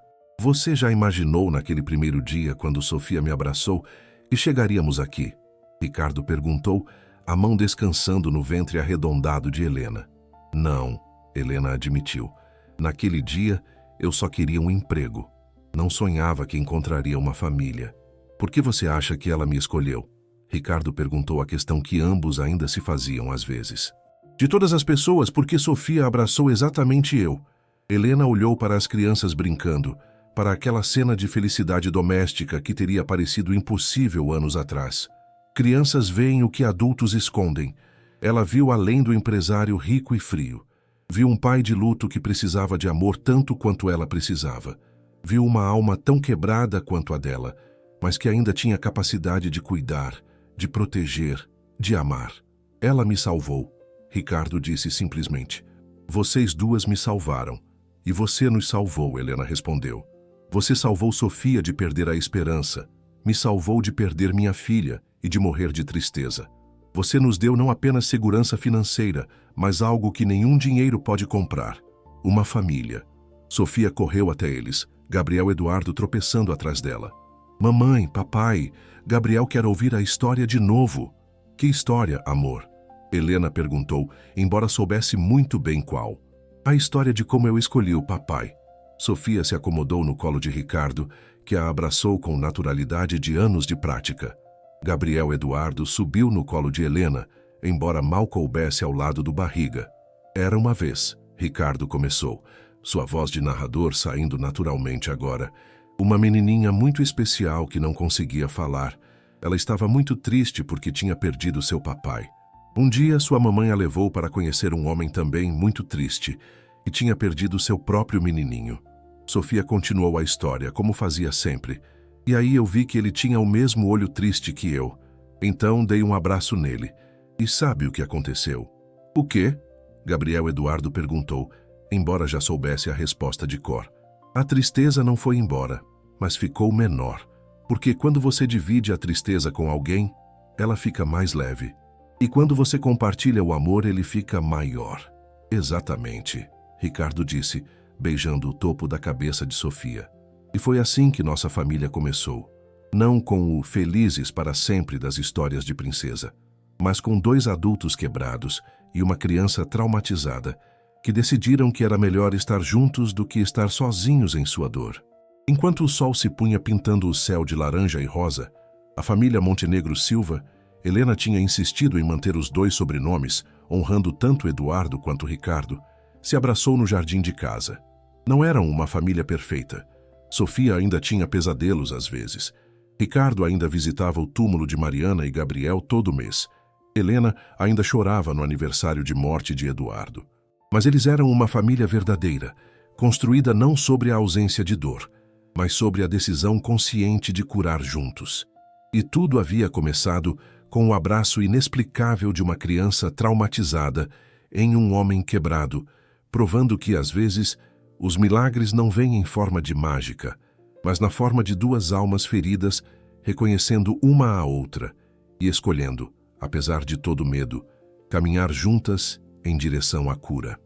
Você já imaginou naquele primeiro dia, quando Sofia me abraçou, que chegaríamos aqui? Ricardo perguntou, a mão descansando no ventre arredondado de Helena. Não, Helena admitiu. Naquele dia, eu só queria um emprego. Não sonhava que encontraria uma família. Por que você acha que ela me escolheu? Ricardo perguntou a questão que ambos ainda se faziam às vezes. De todas as pessoas, por que Sofia abraçou exatamente eu? Helena olhou para as crianças brincando, para aquela cena de felicidade doméstica que teria parecido impossível anos atrás. Crianças veem o que adultos escondem. Ela viu além do empresário rico e frio. Viu um pai de luto que precisava de amor tanto quanto ela precisava. Viu uma alma tão quebrada quanto a dela, mas que ainda tinha capacidade de cuidar, de proteger, de amar. Ela me salvou, Ricardo disse simplesmente. Vocês duas me salvaram. E você nos salvou, Helena respondeu. Você salvou Sofia de perder a esperança. Me salvou de perder minha filha e de morrer de tristeza. Você nos deu não apenas segurança financeira, mas algo que nenhum dinheiro pode comprar. Uma família. Sofia correu até eles, Gabriel Eduardo tropeçando atrás dela. Mamãe, papai, Gabriel quer ouvir a história de novo. Que história, amor? Helena perguntou, embora soubesse muito bem qual. A história de como eu escolhi o papai. Sofia se acomodou no colo de Ricardo, que a abraçou com naturalidade de anos de prática. Gabriel Eduardo subiu no colo de Helena, embora mal coubesse ao lado do barriga. Era uma vez, Ricardo começou, sua voz de narrador saindo naturalmente agora. Uma menininha muito especial que não conseguia falar. Ela estava muito triste porque tinha perdido seu papai. Um dia, sua mamãe a levou para conhecer um homem também muito triste, que tinha perdido seu próprio menininho. Sofia continuou a história, como fazia sempre. E aí eu vi que ele tinha o mesmo olho triste que eu. Então dei um abraço nele. E sabe o que aconteceu? O quê? Gabriel Eduardo perguntou, embora já soubesse a resposta de cor. A tristeza não foi embora, mas ficou menor, porque quando você divide a tristeza com alguém, ela fica mais leve. E quando você compartilha o amor, ele fica maior. Exatamente, Ricardo disse, beijando o topo da cabeça de Sofia. E foi assim que nossa família começou. Não com o felizes para sempre das histórias de princesa, mas com 2 adultos quebrados e uma criança traumatizada, que decidiram que era melhor estar juntos do que estar sozinhos em sua dor. Enquanto o sol se punha pintando o céu de laranja e rosa, a família Montenegro Silva, Helena tinha insistido em manter os 2 sobrenomes, honrando tanto Eduardo quanto Ricardo, se abraçou no jardim de casa. Não eram uma família perfeita. Sofia ainda tinha pesadelos às vezes. Ricardo ainda visitava o túmulo de Mariana e Gabriel todo mês. Helena ainda chorava no aniversário de morte de Eduardo. Mas eles eram uma família verdadeira, construída não sobre a ausência de dor, mas sobre a decisão consciente de curar juntos. E tudo havia começado com o abraço inexplicável de uma criança traumatizada em um homem quebrado, provando que, às vezes, os milagres não vêm em forma de mágica, mas na forma de 2 almas feridas, reconhecendo uma a outra e escolhendo, apesar de todo medo, caminhar juntas em direção à cura.